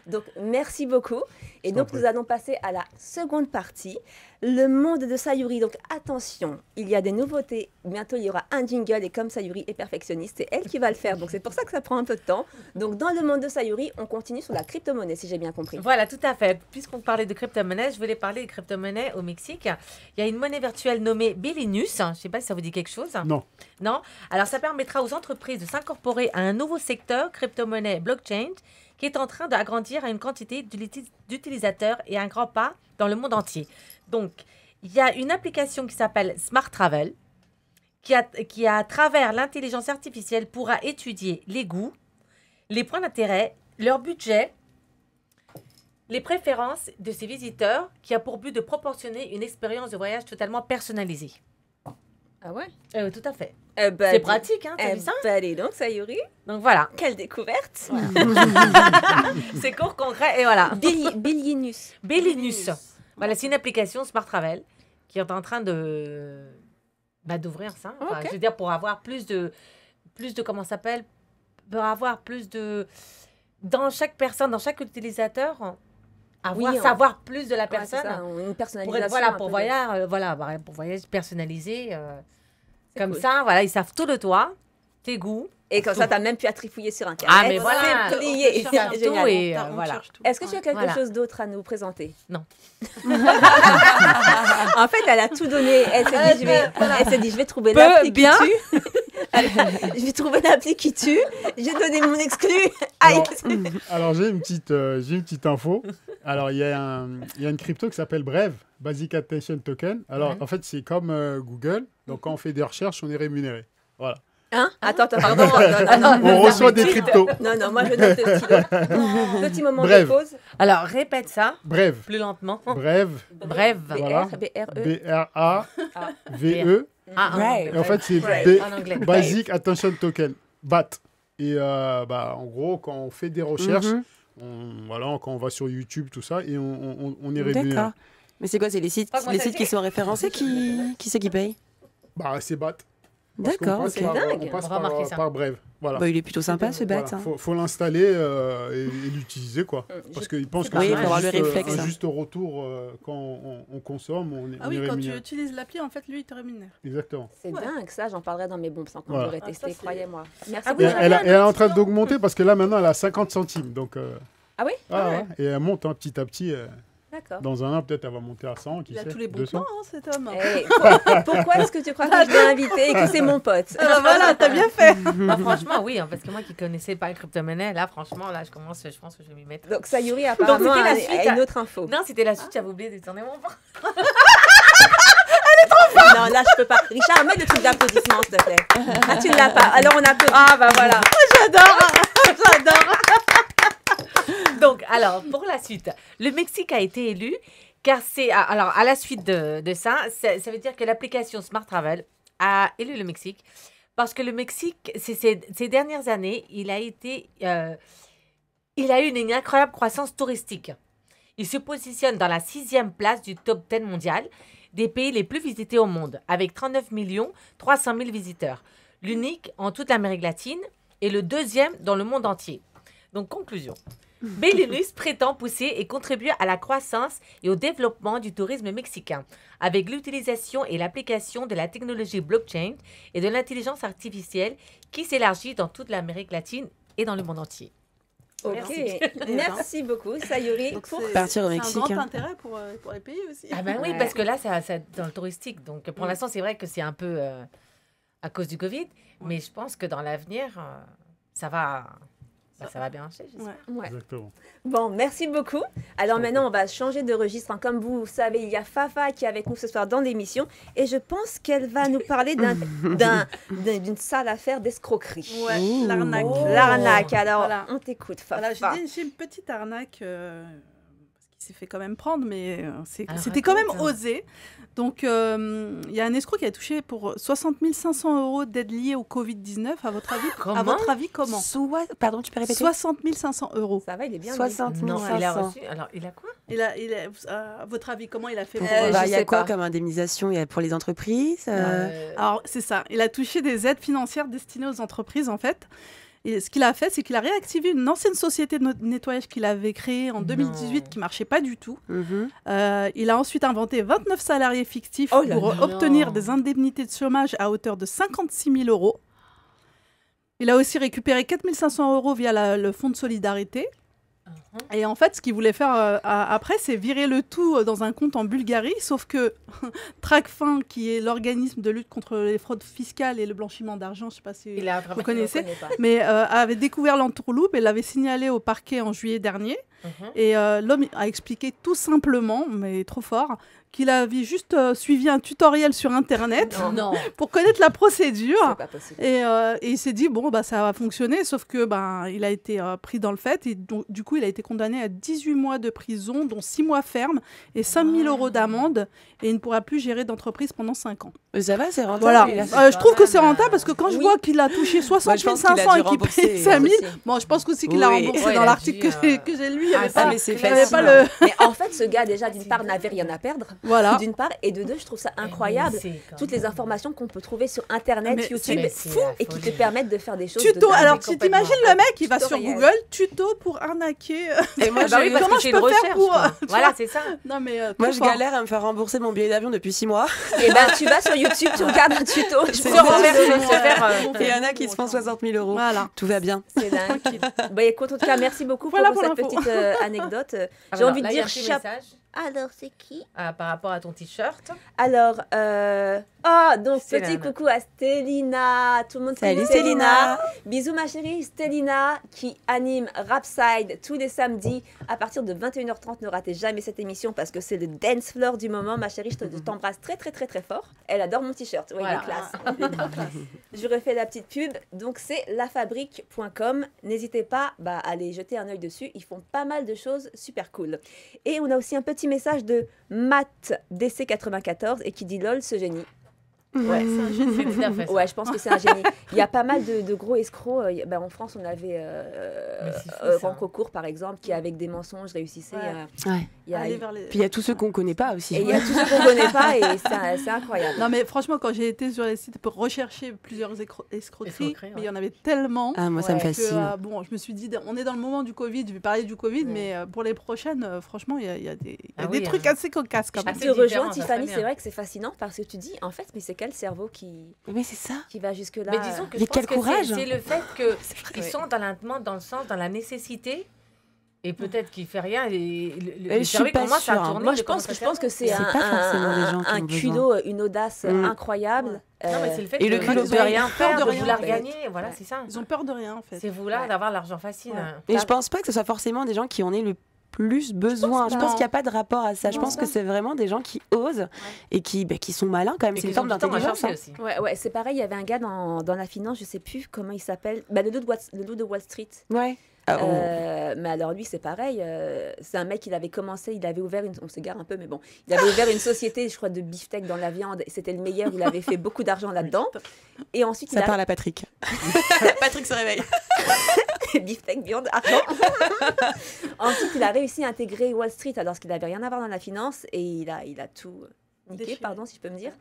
Donc merci beaucoup. Et donc nous allons passer à la seconde partie, le monde de Sayuri. Donc attention, il y a des nouveautés. Bientôt il y aura un jingle et comme Sayuri est perfectionniste, c'est elle qui va le faire. Donc c'est pour ça que ça prend un peu de temps. Donc dans le monde de Sayuri, on continue sur la crypto-monnaie si j'ai bien compris. Voilà, tout à fait. Puisqu'on parlait de crypto-monnaie, je voulais parler de crypto-monnaie au Mexique. Il y a une monnaie virtuelle nommée Belinus. Je ne sais pas si ça vous dit quelque chose. Non. Non. Alors ça permettra aux entreprises de s'incorporer à un nouveau secteur, crypto-monnaie blockchain, qui est en train d'agrandir à une quantité d'utilisateurs et un grand pas dans le monde entier. Donc, il y a une application qui s'appelle Smart Travel, qui à travers l'intelligence artificielle, pourra étudier les goûts, les points d'intérêt, leur budget, les préférences de ses visiteurs, qui a pour but de proportionner une expérience de voyage totalement personnalisée. Ah ouais? Tout à fait. Bah, C'est pratique, hein, t'as vu ça? Bah, allez donc Sayuri, Donc voilà, quelle découverte. c'est court, concret et voilà. Belinus. Belinus. Voilà, c'est une application Smart Travel qui est en train de d'ouvrir ça. Enfin, Ok. je veux dire, pour avoir plus de comment ça s'appelle, pour avoir plus de dans chaque personne, dans chaque utilisateur, savoir plus de la Ouais, c'est personne. ça, une Pour personnalisation. être, voilà, un pour peu voyage, pour voyage personnalisé. Comme cool. ça, voilà, ils savent tout de toi, tes goûts. Et comme ça, tu n'as même plus à trifouiller sur Internet. Ah, mais voilà. C'est plié. On cherche C'est tout génial. et On voilà. cherche tout. Est-ce que tu as quelque Voilà. chose d'autre à nous présenter? Non. En fait, elle a tout donné. Elle s'est dit, je vais trouver l'appli qui bien. tue. Je vais trouver l'appli qui tue. J'ai donné mon exclu. Aïe. Alors j'ai une petite info. Alors il y a une crypto qui s'appelle Brave, Basic Attention Token. Alors en fait c'est comme Google. Donc quand on fait des recherches, on est rémunéré. Voilà. Hein? Attends, pardon. Non, On reçoit des cryptos. non, moi je note le stylo. Petit moment Bref. de pause. Alors, répète ça Brave. plus lentement. Brave. Bref. Voilà. B-R-E. B-R-A-V-E. Ah, Et en fait c'est en anglais. Basic Attention Token, BAT. Et en gros, quand on fait des recherches, quand on va sur YouTube, tout ça, et on est rémunéré. D'accord. Mais c'est quoi? C'est les sites, Pas moi, les ça sites dit. qui sont référencés qui c'est qui paye? Bah, c'est BAT. Parce qu'on D'accord, passe ok. par- dingue. On passe On va marquer ça. par Brave. Voilà. Bah, il est plutôt sympa ce bat. Voilà. Faut l'installer et l'utiliser, quoi. Parce qu'ils pensent que Oui, c'est faut avoir le juste, réflexe, un hein. juste retour quand on consomme, on est Ah oui, quand tu rémunéré. utilises l'appli, en fait, lui, il te rémunère. Exactement. C'est dingue, ça, j'en parlerai dans mes bombes sans quand Voilà. j'aurai Ah, testé, ça, c'est- croyez-moi. Merci Ah Et oui, beaucoup. elle est en train d'augmenter parce que là, maintenant, elle a 50 centimes. Donc, Ah oui? ouais. Et elle monte petit à petit. D'accord. Dans un an, peut-être, elle va monter à 100. Qui Il a sait, tous les bons 200. plans, hein, cet homme. Hey, pourquoi est-ce que tu crois que je l'ai invité et que c'est mon pote? Ah, voilà, t'as bien fait. Bah, franchement, oui, hein, parce que moi qui connaissais pas les crypto-monnaies, là, franchement, là, je pense que je vais m'y mettre. Donc Sayuri apparemment c'était la a suite une autre info. Non, c'était la suite, j'avais oublié de tourner mon bras. Non, là je peux pas. Richard, mets le truc d'applaudissement s'il te plaît. Ah, tu ne l'as pas. Alors on applaudit. Ah, bah voilà. J'adore. Donc, alors, pour la suite, le Mexique a été élu, car alors, à la suite de ça, ça veut dire que l'application Smart Travel a élu le Mexique, parce que le Mexique, ces dernières années, il a eu une incroyable croissance touristique. Il se positionne dans la 6e place du top 10 mondial des pays les plus visités au monde, avec 39 300 000 visiteurs. L'unique en toute l'Amérique latine et le 2e dans le monde entier. Donc, conclusion. Belinus prétend pousser et contribuer à la croissance et au développement du tourisme mexicain, avec l'utilisation et l'application de la technologie blockchain et de l'intelligence artificielle qui s'élargit dans toute l'Amérique latine et dans le monde entier. Ok. Merci beaucoup Sayuri. Donc, Pour- c'est Partir au c'est Mexique, un grand hein. intérêt pour les pays aussi. Ah ben oui, Ouais. parce que là, c'est dans le touristique. Donc, pour l'instant, c'est vrai que c'est un peu à cause du Covid, mais je pense que dans l'avenir, ça va bien marcher. j'espère. Ouais. Ouais. Exactement. Bon, merci beaucoup. Alors maintenant, on va changer de registre. hein. Comme vous savez, il y a Fafa qui est avec nous ce soir dans l'émission et je pense qu'elle va nous parler d'une sale affaire d'escroquerie. Ouais, Ouh. l'arnaque. Oh. L'arnaque. Alors, Voilà. on t'écoute, Fafa. Voilà, j'ai une petite arnaque. Parce s'est fait quand même prendre, mais c'était quand même osé. Donc, il y a un escroc qui a touché pour 60 500 € d'aide liée au Covid-19. À votre avis, comment Pardon, tu peux répéter? 60 500 €. Ça va, il est bien. 60 500. Il a reçu. Alors, il a quoi? À votre avis, comment il a fait il y a quoi comme indemnisation? Il y a pour les entreprises Alors, c'est ça. Il a touché des aides financières destinées aux entreprises, en fait. Et ce qu'il a fait, c'est qu'il a réactivé une ancienne société de nettoyage qu'il avait créée en 2018 qui ne marchait pas du tout. Il a ensuite inventé 29 salariés fictifs pour obtenir des indemnités de chômage à hauteur de 56 000 €. Il a aussi récupéré 4 500 € via le fonds de solidarité. Et en fait, ce qu'il voulait faire après, c'est virer le tout dans un compte en Bulgarie, sauf que Tracfin, qui est l'organisme de lutte contre les fraudes fiscales et le blanchiment d'argent, je ne sais pas si vous connaissez, mais avait découvert l'entourloupe et l'avait signalé au parquet en juillet dernier. Et l'homme a expliqué tout simplement, mais trop fort, qu'il avait juste suivi un tutoriel sur Internet pour connaître la procédure. C'est pas possible. Et il s'est dit, ça va fonctionner, sauf que il a été pris dans le fait. Et donc, du coup, il a été condamné à 18 mois de prison, dont 6 mois ferme et 5 000 € d'amende. Et il ne pourra plus gérer d'entreprise pendant 5 ans. Ça va, c'est rentable. Voilà. Je trouve que c'est rentable parce que quand je vois qu'il a touché 60 500 et qu'il paye 5 000, je pense aussi qu'il a remboursé dans l'article que j'ai lu. Mais en fait, ce gars, déjà, d'une part, n'avait rien à perdre. Voilà. D'une part, et de deux, je trouve ça incroyable. Toutes les informations qu'on peut trouver sur Internet, YouTube, et qui te permettent de faire des choses. Tuto. Alors, tu t'imagines le mec, il va sur Google, tuto pour arnaquer. Et moi, comment je peux faire pour. Voilà, c'est ça. Non, mais. Moi, je galère à me faire rembourser mon billet d'avion depuis 6 mois. Et tu vas sur YouTube, tu regardes un tuto. Il y en a qui se font 60 000 €. Voilà. Tout va bien. C'est dingue. Écoute, en tout cas, merci beaucoup pour cette petite anecdote. J'ai envie de dire Alors, c'est qui par rapport à ton t-shirt. Alors, donc petit coucou à Stélina. Tout le monde salut Stélina. Bisous ma chérie Stélina qui anime Rapside tous les samedis à partir de 21h30. Ne ratez jamais cette émission parce que c'est le dance floor du moment. Ma chérie, je t'embrasse très très très très fort. Elle adore mon t-shirt. Oui, il est classe. Je refais la petite pub. Donc, c'est lafabrique.com. N'hésitez pas à aller jeter un œil dessus. Ils font pas mal de choses super cool. Et on a aussi un petit message de Matt DC94 et qui dit lol ce génie. Ouais, c'est un génie. C'est tout à fait ça. Ouais, je pense que c'est un génie. Il y a pas mal de gros escrocs. En France, on avait Rancourt, par exemple, qui avec des mensonges réussissait. Puis il y a tous ceux qu'on ne connaît pas aussi. Et il y a tous ceux qu'on ne connaît pas et c'est incroyable. Non, mais franchement, quand j'ai été sur les sites pour rechercher plusieurs escroqueries, mais il y en avait tellement. Ah, moi, ça me fascine. Je me suis dit, on est dans le moment du Covid, je vais parler du Covid, mais pour les prochaines, franchement, il y a des trucs assez cocasses quand même. Tu rejoins Tiffany, c'est vrai que c'est fascinant parce que tu dis, en fait, mais c'est quel cerveau qui va jusque-là. Mais disons que je pense que c'est le fait qu'ils sont dans le sens, dans la nécessité. Et peut-être qu'il fait rien. Le cerveau commence à tourner. Moi, je pense que c'est un culot, une audace incroyable. Non, mais c'est le fait et le culot de rien faire, de vouloir gagner. Voilà, c'est ça. Ils ont peur de rien, en fait. C'est vouloir d'avoir l'argent facile. Et je pense pas que ce soit forcément des gens qui en aient le plus besoin. Je pense qu'il n'y a pas de rapport à ça. Je pense que c'est vraiment des gens qui osent et qui sont malins quand même. C'est une forme d'intelligence. Ouais, c'est pareil. Il y avait un gars dans la finance, je sais plus comment il s'appelle. Le loup de Wall Street. Ouais. Mais alors lui c'est pareil, c'est un mec, il avait ouvert on s'égare un peu mais bon, il avait ouvert une société je crois de beefsteak dans la viande, c'était le meilleur, il avait fait beaucoup d'argent là-dedans et ensuite ça parle à Patrick. Patrick se réveille. Beefsteak, viande, argent. Ensuite il a réussi à intégrer Wall Street alors qu'il n'avait rien à voir dans la finance et il a tout niqué, pardon si je peux me dire.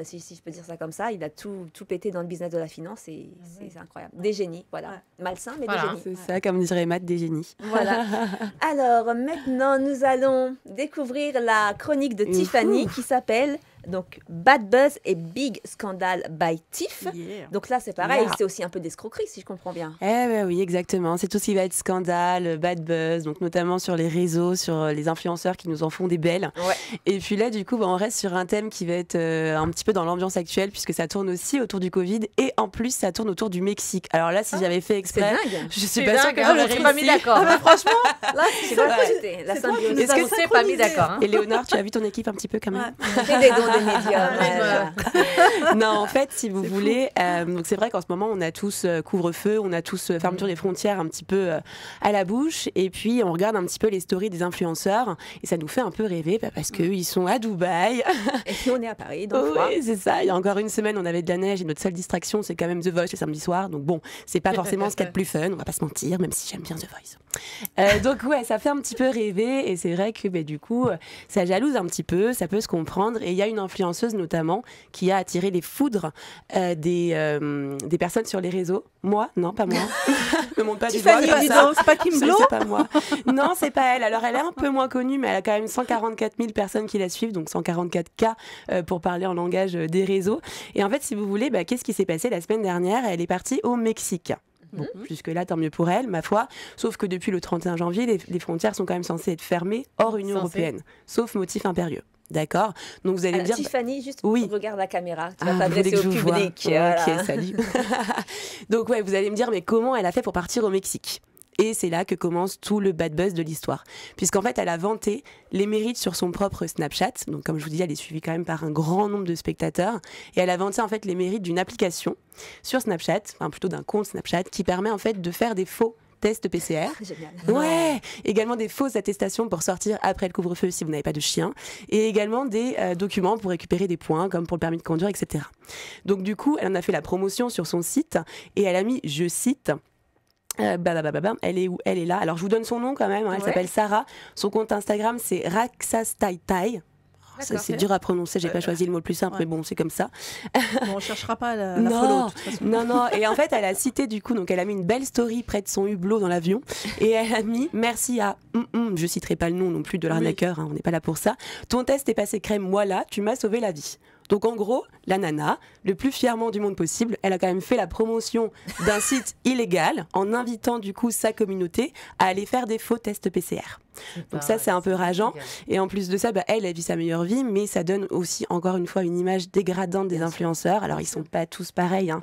Si je peux dire ça comme ça, il a tout pété dans le business de la finance et c'est incroyable. Des génies, voilà. Malsains, mais des génies. C'est ça, comme dirait Matt, des génies. Voilà. Alors, maintenant, nous allons découvrir la chronique de Tiffany qui s'appelle donc Bad Buzz et Big Scandal by Tiff. Donc là, c'est pareil, c'est aussi un peu d'escroquerie, si je comprends bien. Oui, exactement. C'est tout ce qui va être scandale, bad buzz, donc notamment sur les réseaux, sur les influenceurs qui nous en font des belles. Ouais. Et puis là, du coup, on reste sur un thème qui va être un petit peu dans l'ambiance actuelle, puisque ça tourne aussi autour du Covid et en plus, ça tourne autour du Mexique. Alors là, si j'avais fait exprès, je suis pas sûre que j'aurais pas mis d'accord. Franchement, là, c'est la symbiose. Est-ce que c'est pas mis d'accord? Et Léonore, tu as vu ton équipe un petit peu quand même? Fais des dons, les médiums. Non, en fait, si vous voulez, donc c'est vrai qu'en ce moment, on a tous couvre-feu, on a tous fermeture des frontières un petit peu à la bouche, et puis on regarde un petit peu les stories des influenceurs, et ça nous fait un peu rêver, parce qu'eux, ils sont à Dubaï. Et puis on est à Paris, donc oui, c'est ça. Il y a encore une semaine, on avait de la neige, et notre seule distraction, c'est quand même The Voice le samedi soir. Donc bon, c'est pas forcément ce qu'il y a de plus fun, on va pas se mentir, même si j'aime bien The Voice. Donc ouais, ça fait un petit peu rêver, et c'est vrai que du coup, ça jalouse un petit peu, ça peut se comprendre. Et il y a une influenceuse notamment qui a attiré les foudres des personnes sur les réseaux. Moi, non, pas moi. Ne montre pas du doigt, c'est pas Kim Glo. C'est pas moi. Non, c'est pas elle. Alors elle est un peu moins connue, mais elle a quand même 144 000 personnes qui la suivent, donc 144K pour parler en langage des réseaux. Et en fait, si vous voulez, qu'est-ce qui s'est passé la semaine dernière? Elle est partie au Mexique. Bon, jusque-là, tant mieux pour elle, ma foi. Sauf que depuis le 31 janvier, les frontières sont quand même censées être fermées hors Union européenne, sauf motif impérieux. D'accord. Donc vous allez me dire. Tiffany, juste regarde la caméra. Tu vas vous t'adresser au public. Voilà. Ok, salut. Donc ouais, vous allez me dire, mais comment elle a fait pour partir au Mexique? Et c'est là que commence tout le bad buzz de l'histoire. Puisqu'en fait, elle a vanté les mérites sur son propre Snapchat. Donc, comme je vous dis, elle est suivie quand même par un grand nombre de spectateurs. Et elle a vanté en fait les mérites d'une application sur Snapchat, enfin plutôt d'un compte Snapchat, qui permet en fait de faire des faux tests PCR. Génial. Ouais. Également des fausses attestations pour sortir après le couvre-feu si vous n'avez pas de chien. Et également des documents pour récupérer des points, comme pour le permis de conduire, etc. Donc, du coup, elle en a fait la promotion sur son site et elle a mis, je cite, elle est où? Elle est là. Alors, je vous donne son nom quand même. Elle s'appelle Sarah. Son compte Instagram, c'est Raksastaitai. C'est dur à prononcer, j'ai pas choisi le mot le plus simple, mais bon, c'est comme ça. Bon, on cherchera pas la follow, de toute façon. Non. Et en fait, elle a cité du coup, donc elle a mis une belle story près de son hublot dans l'avion, et elle a mis merci à, je citerai pas le nom non plus de l'arnaqueur, on n'est pas là pour ça. Ton test est passé crème, voilà, tu m'as sauvé la vie. Donc en gros, la nana, le plus fièrement du monde possible, elle a quand même fait la promotion d'un site illégal en invitant du coup sa communauté à aller faire des faux tests PCR. Donc ça, c'est un peu rageant. Et en plus de ça, elle vit sa meilleure vie, mais ça donne aussi, encore une fois, une image dégradante des influenceurs. Alors, ils sont pas tous pareils.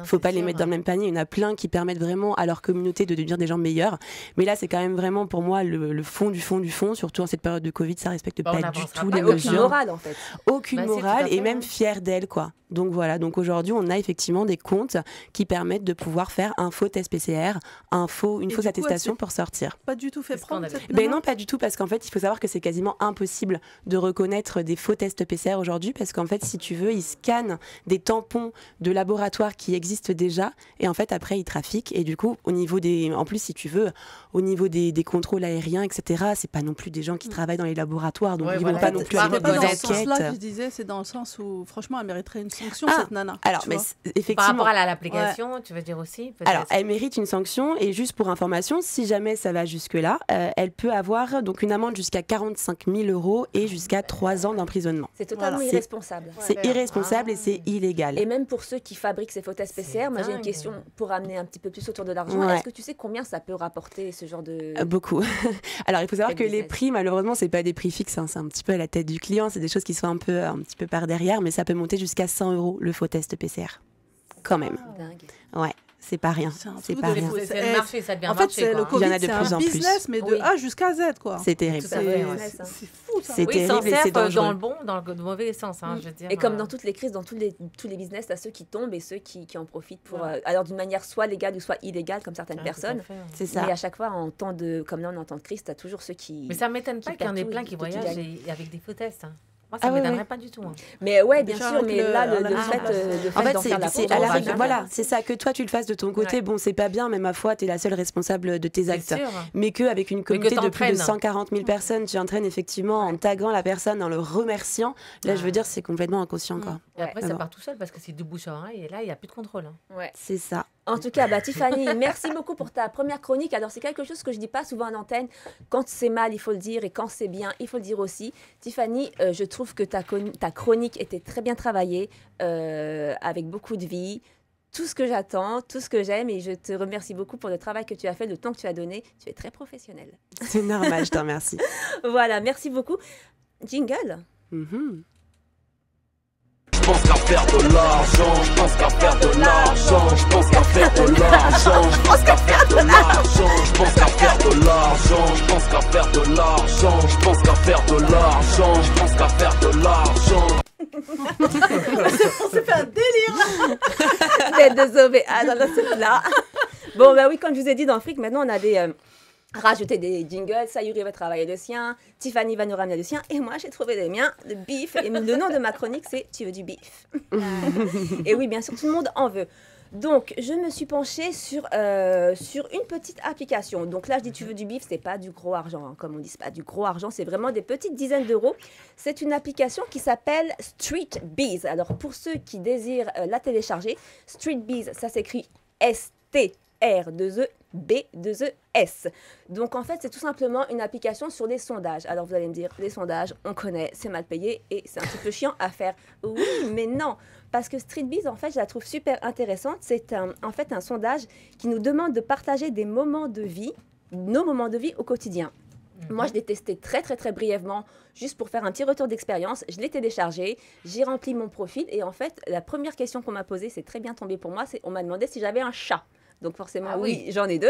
Faut pas les mettre dans le même panier. Il y en a plein qui permettent vraiment à leur communauté de devenir des gens meilleurs. Mais là, c'est quand même vraiment, pour moi, le fond du fond du fond. Surtout en cette période de Covid, ça respecte pas du tout les mesures. Aucune morale, en fait. Aucune morale, et même fière d'elle, quoi. Donc voilà, donc aujourd'hui, on a effectivement des comptes qui permettent de pouvoir faire un faux test PCR, une fausse attestation pour sortir. Pas du tout fait prendre cette non, pas du tout, parce qu'en fait, il faut savoir que c'est quasiment impossible de reconnaître des faux tests PCR aujourd'hui, parce qu'en fait, si tu veux, ils scannent des tampons de laboratoire qui existent déjà, et en fait, après, ils trafiquent, et du coup, en plus, si tu veux, au niveau des contrôles aériens, etc., c'est pas non plus des gens qui travaillent dans les laboratoires, donc ils vont pas non plus aller dans ce sens-là que je disais, c'est dans le sens où, franchement, elle mériterait une sanction, cette nana. Alors, mais effectivement. Par rapport à l'application, tu veux dire aussi peut-être. Alors, elle mérite une sanction, et juste pour information, si jamais ça va jusque-là, elle peut avoir donc une amende jusqu'à 45 000 € et jusqu'à 3 ans d'emprisonnement. C'est totalement irresponsable. C'est irresponsable et c'est illégal. Et même pour ceux qui fabriquent ces faux tests PCR, moi j'ai une question pour amener un petit peu plus autour de l'argent. Est-ce que tu sais combien ça peut rapporter ce genre de... Beaucoup. Alors il faut savoir que les prix, malheureusement, c'est pas des prix fixes, c'est un petit peu à la tête du client, c'est des choses qui sont un petit peu par derrière, mais ça peut monter jusqu'à 100 € le faux test PCR. Quand même. Dingue. Ouais. C'est pas rien. C'est pas rien. C'est le marché, ça devient un marché. Le Covid, c'est un business, mais de A jusqu'à Z, quoi. C'est terrible. C'est fou, ça. C'est terrible et c'est dangereux. Dans le bon, dans le mauvais sens, je veux dire. Et comme dans toutes les crises, dans tous les business, t'as ceux qui tombent et ceux qui en profitent pour, alors d'une manière soit légale ou soit illégale, comme certaines personnes. C'est ça. Et à chaque fois, comme là, on est en temps de crise, t'as toujours ceux qui. Mais ça m'étonne pas qu'il y en ait plein qui voyagent avec des faux tests. Moi, ça ne m'étonnerait pas du tout. Mais ouais, bien sûr, mais là, le fait d'en faire la faute, voilà, c'est ça, que toi tu le fasses de ton côté, bon, c'est pas bien, mais ma foi, tu es la seule responsable de tes actes. Mais qu'avec une communauté de plus de 140 000 personnes, tu entraînes effectivement en taguant la personne, en le remerciant. Là, je veux dire, c'est complètement inconscient, quoi. Et après, ça part tout seul parce que c'est du bouche à oreille et là, il n'y a plus de contrôle. Ouais. C'est ça. En tout cas, Tiffany, merci beaucoup pour ta première chronique. Alors, c'est quelque chose que je dis pas souvent en antenne. Quand c'est mal, il faut le dire, et quand c'est bien, il faut le dire aussi. Tiffany, je trouve que ta chronique était très bien travaillée, avec beaucoup de vie. Tout ce que j'attends, tout ce que j'aime, et je te remercie beaucoup pour le travail que tu as fait, le temps que tu as donné. Tu es très professionnelle. C'est normal, je te remercie. Voilà, merci beaucoup. Jingle. Je pense qu'à faire de l'argent, je pense qu'à faire de l'argent, je pense qu'à faire de l'argent, je pense qu'à faire de l'argent, je pense qu'à faire de l'argent, je pense qu'à faire de l'argent, je pense qu'à faire de l'argent, je pense qu'à faire de l'argent. de sauver Anne dans ce là. Bon, bah oui, comme je vous ai dit, dans Fric, maintenant, on a rajouté des jingles. Sayuri va travailler le sien. Tiffany va nous ramener le sien. Et moi, j'ai trouvé les miens, le beef. Et le nom de ma chronique, c'est « Tu veux du beef ?» Et oui, bien sûr, tout le monde en veut. Donc, je me suis penchée sur une petite application. Donc là, je dis « Tu veux du beef ?» C'est pas du gros argent. Hein. Comme on dit, c'est pas du gros argent. C'est vraiment des petites dizaines d'euros. C'est une application qui s'appelle Street Bees. Alors, pour ceux qui désirent la télécharger, Street Bees, ça s'écrit STR2EB2ES. Donc en fait, c'est tout simplement une application sur les sondages. Alors vous allez me dire, les sondages, on connaît, c'est mal payé et c'est un petit peu chiant à faire. Oui, mais non, parce que Street Bees, en fait, je la trouve super intéressante. C'est en fait un sondage qui nous demande de partager des moments de vie, nos moments de vie au quotidien. Moi, je l'ai testé très, très, très brièvement, juste pour faire un petit retour d'expérience. Je l'ai téléchargé, j'ai rempli mon profil. Et en fait, la première question qu'on m'a posée, c'est très bien tombé pour moi, on m'a demandé si j'avais un chat. Donc forcément, oui, j'en ai 2.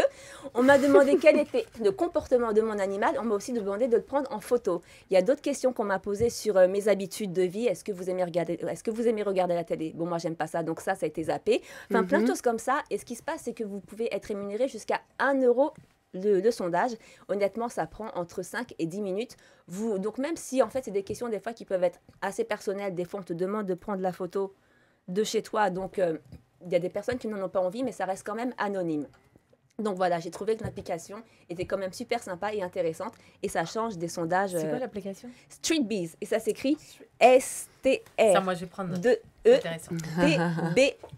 On m'a demandé quel était le comportement de mon animal. On m'a aussi demandé de le prendre en photo. Il y a d'autres questions qu'on m'a posées sur mes habitudes de vie. Est-ce que vous aimez regarder la télé? Bon, moi, j'aime pas ça, donc ça a été zappé. Enfin, plein de choses comme ça. Et ce qui se passe, c'est que vous pouvez être rémunéré jusqu'à 1 euro le sondage. Honnêtement, ça prend entre 5 et 10 minutes. Donc même si, en fait, c'est des questions des fois qui peuvent être assez personnelles. Des fois, on te demande de prendre la photo de chez toi. Donc, il y a des personnes qui n'en ont pas envie, mais ça reste quand même anonyme. Donc voilà, j'ai trouvé que l'application était quand même super sympa et intéressante. Et ça change des sondages. C'est quoi l'application? Street Bees. Et ça s'écrit STR. Ça, moi, je vais prendre note.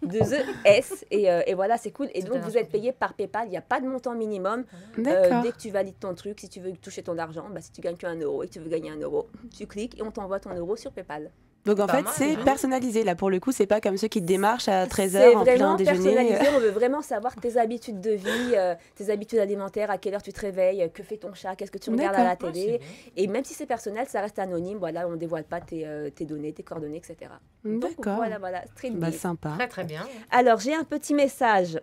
B2ES et voilà, c'est cool. Et donc, vous êtes payé par PayPal. Il n'y a pas de montant minimum. Dès que tu valides ton truc, si tu veux toucher ton argent, si tu gagnes qu'un euro et que tu veux gagner 1 euro, tu cliques et on t'envoie ton euro sur PayPal. Donc en fait, c'est personnalisé. Là, pour le coup, c'est pas comme ceux qui te démarchent à 13h c'est en plein vraiment déjeuner. Personnalisé. On veut vraiment savoir tes habitudes de vie, tes habitudes alimentaires, à quelle heure tu te réveilles, que fait ton chat, qu'est-ce que tu regardes à la télé. Et même si c'est personnel, ça reste anonyme. Voilà, on ne dévoile pas tes données, tes coordonnées, etc. D'accord. Donc, voilà, Street Bees. Sympa. Très, très bien. Alors, j'ai un petit message.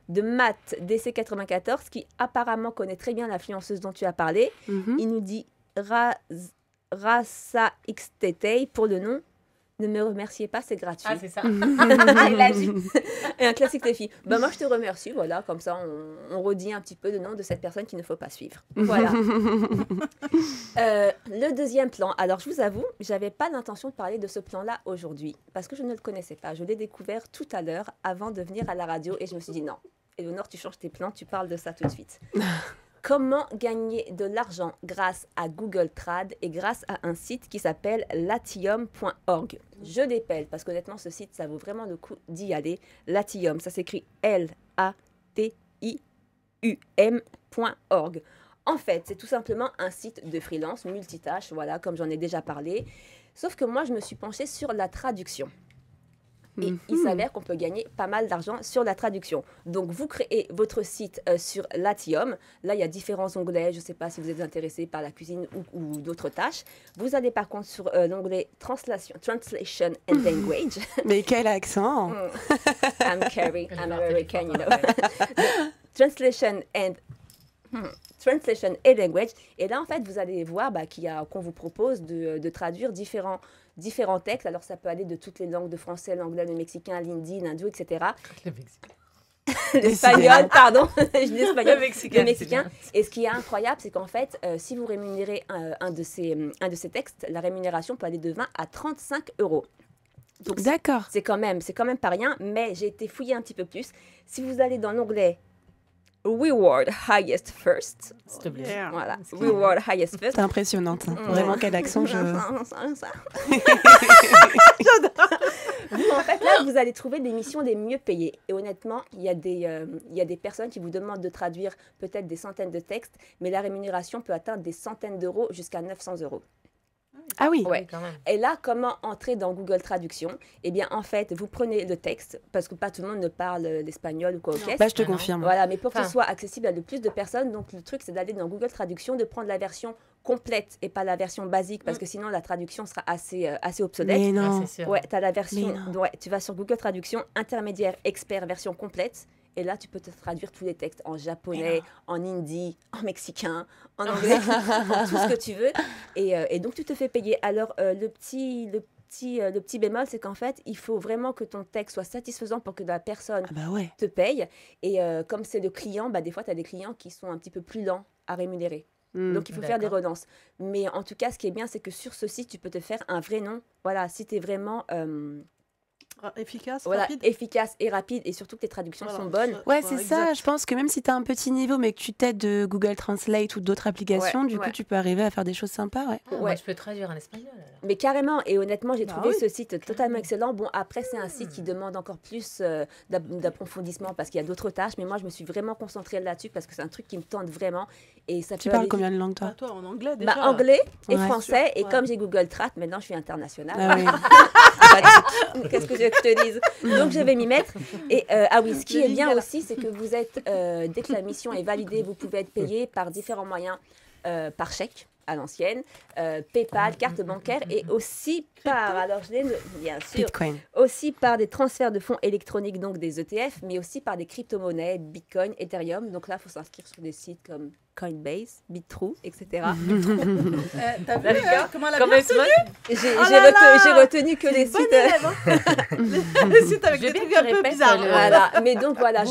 De Matt DC94 qui apparemment connaît très bien l'influenceuse dont tu as parlé. Il nous dit Rasa XTT pour le nom. Ne me remerciez pas, c'est gratuit. Ah, c'est ça. Il a dit. Et un classique des filles. Moi, je te remercie. Voilà, comme ça, on redit un petit peu le nom de cette personne qu'il ne faut pas suivre. Voilà. Le deuxième plan. Alors, je vous avoue, je n'avais pas l'intention de parler de ce plan-là aujourd'hui parce que je ne le connaissais pas. Je l'ai découvert tout à l'heure avant de venir à la radio et je me suis dit non. Éléonore, tu changes tes plans, tu parles de ça tout de suite. Comment gagner de l'argent grâce à Google Trad et grâce à un site qui s'appelle latium.org. Je l'épelle parce qu'honnêtement, ce site, ça vaut vraiment le coup d'y aller. Latium, ça s'écrit LATIUM.org. En fait, c'est tout simplement un site de freelance, multitâche, voilà, comme j'en ai déjà parlé. Sauf que moi, je me suis penchée sur la traduction. Et il s'avère qu'on peut gagner pas mal d'argent sur la traduction. Donc, vous créez votre site sur Latium. Là, il y a différents onglets. Je ne sais pas si vous êtes intéressé par la cuisine ou d'autres tâches. Vous allez par contre sur l'onglet Translation and Language. Mais quel accent! I'm Carrie, I'm American, you know. Translation and Language. Et là, en fait, vous allez voir qu'on vous propose de traduire différents textes. Alors, ça peut aller de toutes les langues, de français, l'anglais, le mexicain, l'hindi, l'hindou, etc. Le mexicain. L'espagnol, pardon. Je dis l'espagnol. Le mexicain. Et ce qui est incroyable, c'est qu'en fait, si vous rémunérez un de ces textes, la rémunération peut aller de 20 à 35 euros. Donc, d'accord. C'est quand même pas rien, mais j'ai été fouiller un petit peu plus. Si vous allez dans l'onglet Reward Highest First. S'il te plaît. Yeah. Voilà, Reward Highest First. C'est impressionnante. Vraiment, quel accent J'adore. Vous, en fait, là, vous allez trouver des missions les mieux payées. Et honnêtement, il y a des personnes qui vous demandent de traduire peut-être des centaines de textes, mais la rémunération peut atteindre des centaines d'euros jusqu'à 900 euros. Ah oui. Ouais. Quand même. Et là, comment entrer dans Google Traduction? Eh bien, en fait, vous prenez le texte, parce que pas tout le monde ne parle l'espagnol ou quoi au caisse. Je te confirme. Voilà, mais pour que ce soit accessible à le plus de personnes, donc le truc, c'est d'aller dans Google Traduction, de prendre la version complète et pas la version basique, parce que sinon, la traduction sera assez obsolète. Mais non. Ah, c'est sûr. Ouais, tu as la version... Ouais, tu vas sur Google Traduction, intermédiaire, expert, version complète. Et là, tu peux te traduire tous les textes en japonais, en hindi, en mexicain, en anglais, en tout ce que tu veux. Et donc, tu te fais payer. Alors, le le petit bémol, c'est qu'en fait, il faut vraiment que ton texte soit satisfaisant pour que la personne ouais. te paye. Et comme c'est le client, des fois, tu as des clients qui sont un petit peu plus lents à rémunérer. Donc, il faut faire des relances. Mais en tout cas, ce qui est bien, c'est que sur ce site, tu peux te faire un vrai nom. Voilà, si tu es vraiment... efficace, voilà, rapide. efficace et rapide, et surtout que tes traductions sont bonnes. Ouais, c'est ça. Je pense que même si tu as un petit niveau, mais que tu t'aides de Google Translate ou d'autres applications, du coup, tu peux arriver à faire des choses sympas. Moi, je peux traduire en espagnol. Alors. Mais carrément, et honnêtement, j'ai trouvé ce site totalement excellent. Bon, après, c'est un site qui demande encore plus d'approfondissement parce qu'il y a d'autres tâches, mais moi, je me suis vraiment concentrée là-dessus parce que c'est un truc qui me tente vraiment. Et ça tu parles combien de langues, toi? Toi, en anglais, déjà. Anglais et français, et comme j'ai Google Trad, maintenant, je suis internationale. Qu'est-ce que je te dise? Donc, je vais m'y mettre. Et ce qui est bien aussi, c'est que vous êtes, dès que la mission est validée, vous pouvez être payé par différents moyens, par chèque à l'ancienne, PayPal, carte bancaire, et aussi par, alors je l'ai, bien sûr, Bitcoin. Aussi par des transferts de fonds électroniques, donc des ETF, mais aussi par des crypto-monnaies, Bitcoin, Ethereum. Donc là, il faut s'inscrire sur des sites comme Coinbase, Bitrue, etc. T'as vu comment elle a Comme bien retenu? J'ai retenu que les sites... Les sites avec des trucs un peu bizarres. Voilà, mais donc voilà,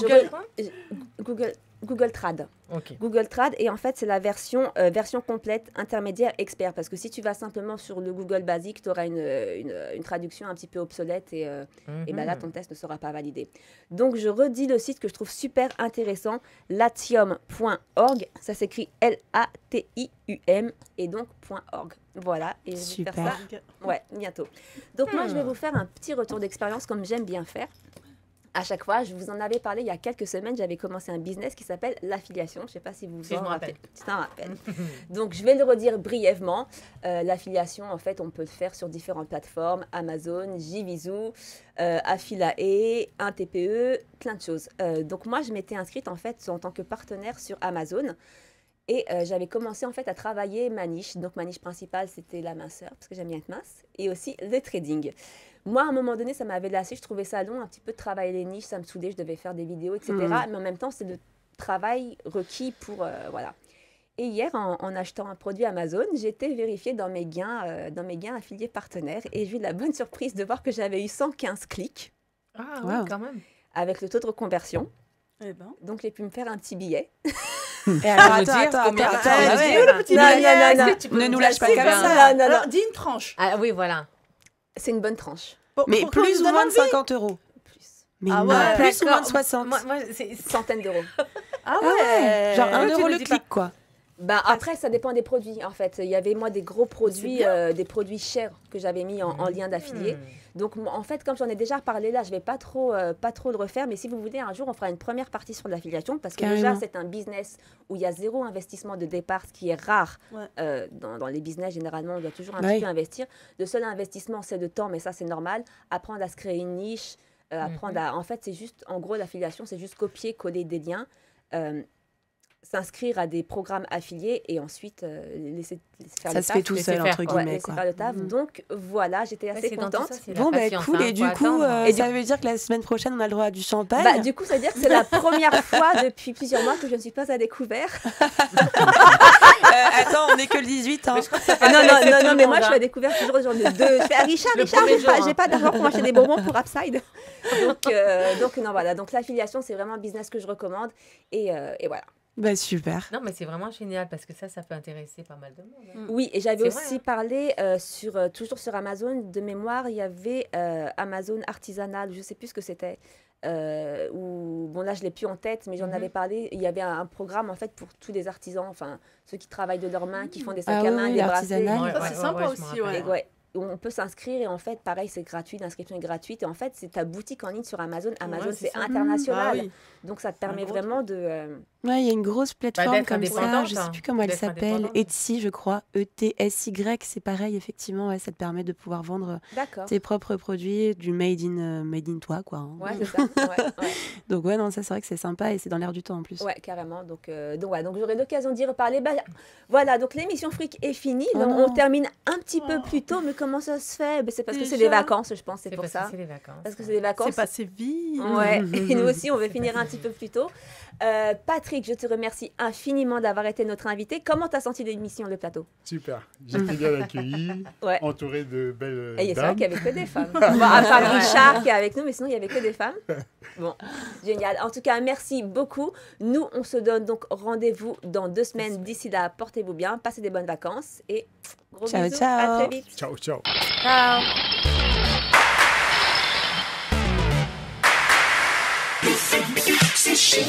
Google Google Trad. Okay. Google Trad, et en fait, c'est la version complète, intermédiaire, expert. Parce que si tu vas simplement sur le Google basique, tu auras une traduction un petit peu obsolète et là, ton test ne sera pas validé. Donc, je redis le site que je trouve super intéressant, latium.org. Ça s'écrit L-A-T-I-U-M et donc .org. Voilà, et je vais faire ça bientôt. Donc, moi, je vais vous faire un petit retour d'expérience comme j'aime bien faire. À chaque fois, je vous en avais parlé il y a quelques semaines, j'avais commencé un business qui s'appelle l'affiliation. Je ne sais pas si vous vous en rappelez. Tu t'en rappelles. Donc, je vais le redire brièvement. L'affiliation, en fait, on peut le faire sur différentes plateformes. Amazon, Jivizu, Affilae, 1TPE, plein de choses. Donc, moi, je m'étais inscrite, en fait, en tant que partenaire sur Amazon. Et j'avais commencé, en fait, à travailler ma niche. Donc, ma niche principale, c'était la minceur, parce que j'aime bien être mince. Et aussi le trading. Moi, à un moment donné, ça m'avait lassé. Je trouvais ça long, un petit peu de travailler les niches. Ça me saoulait, je devais faire des vidéos, etc. Mais en même temps, c'est le travail requis pour... voilà. Et hier, en achetant un produit Amazon, j'ai été vérifiée dans mes gains affiliés partenaires. Et j'ai eu la bonne surprise de voir que j'avais eu 115 clics. Ah oui, quand même. Avec le taux de reconversion. Eh ben. Donc, j'ai pu me faire un petit billet. Et alors, attends, ne nous lâche pas comme ça. Alors, dis une tranche. Ah oui, voilà. C'est une bonne tranche. Mais plus ou moins de 50 €. Plus. Mais plus ou moins de 60. Moi, c'est centaines d'euros. Ah ouais. Genre 1 € le clic, quoi. Après, ça dépend des produits, en fait. Il y avait, moi, des gros produits, des produits chers que j'avais mis en lien d'affilié. Donc, en fait, comme j'en ai déjà parlé là, je ne vais pas trop le refaire. Mais si vous voulez, un jour, on fera une première partie sur l'affiliation. Parce que déjà, c'est un business où il y a zéro investissement de départ, ce qui est rare. Dans les business, généralement, on doit toujours un petit peu investir. Le seul investissement, c'est le temps, mais ça, c'est normal. Apprendre à se créer une niche. En fait, c'est juste, en gros, l'affiliation, c'est juste copier, coller des liens. S'inscrire à des programmes affiliés et ensuite laisser faire le taf. Ça se fait tout seul, entre guillemets. Laisser faire le taf. Donc voilà, j'étais assez contente. Bon, cool. Et du coup, ça veut dire que la semaine prochaine, on a le droit à du champagne. Du coup, ça veut dire que c'est la première fois depuis plusieurs mois que je ne suis pas à découvert. Attends, on n'est que le 18. Hein. Non, mais moi, je suis à découvert toujours le jour de 2. Je fais Richard, j'ai pas d'argent pour m'acheter des bonbons pour Upside. Donc, non, voilà. Donc, l'affiliation, c'est vraiment un business que je recommande. Et voilà. Super. Non, mais c'est vraiment génial parce que ça peut intéresser pas mal de monde. Oui, et j'avais aussi parlé, toujours sur Amazon, de mémoire, il y avait Amazon Artisanal, je ne sais plus ce que c'était. Bon, là, je ne l'ai plus en tête, mais j'en avais parlé. Il y avait un programme, en fait, pour tous les artisans, enfin, ceux qui travaillent de leurs mains, qui font des sacs à main, des bracelets. C'est sympa aussi, on peut s'inscrire et en fait, pareil, c'est gratuit, l'inscription est gratuite. Et en fait, c'est ta boutique en ligne sur Amazon. Amazon, c'est international. Donc, ça te permet vraiment de... il y a une grosse plateforme comme ça. Je ne sais plus comment elle s'appelle. Etsy, je crois. E-T-S-Y, c'est pareil, effectivement. Ça te permet de pouvoir vendre tes propres produits, du made in toi, quoi. Hein. Ouais, c'est ça. Donc, non, ça, c'est vrai que c'est sympa et c'est dans l'air du temps en plus. Ouais, carrément. Donc j'aurai l'occasion d'y reparler. Voilà, donc l'émission Fric est finie. On termine un petit peu plus tôt, mais comment ça se fait? C'est parce que c'est Déjà. des vacances, je pense, c'est pour parce ça. que c'est les vacances. Parce que c'est des vacances. C'est passé vite. Ouais, et nous aussi, on veut finir un petit peu plus tôt. Patrick, je te remercie infiniment d'avoir été notre invité. Comment t'as senti l'émission, le plateau? Super. J'ai été bien accueilli, Ouais. entouré de belles Et c'est vrai dames. qu'il n'y avait que des femmes. Bon, à part Richard qui est avec nous, mais sinon, il n'y avait que des femmes. Bon, génial. En tout cas, merci beaucoup. Nous, on se donne donc rendez-vous dans 2 semaines. D'ici là, portez-vous bien, passez des bonnes vacances et gros Ciao, bisous. ciao. À très vite. Ciao, ciao. Ciao. C'est chic.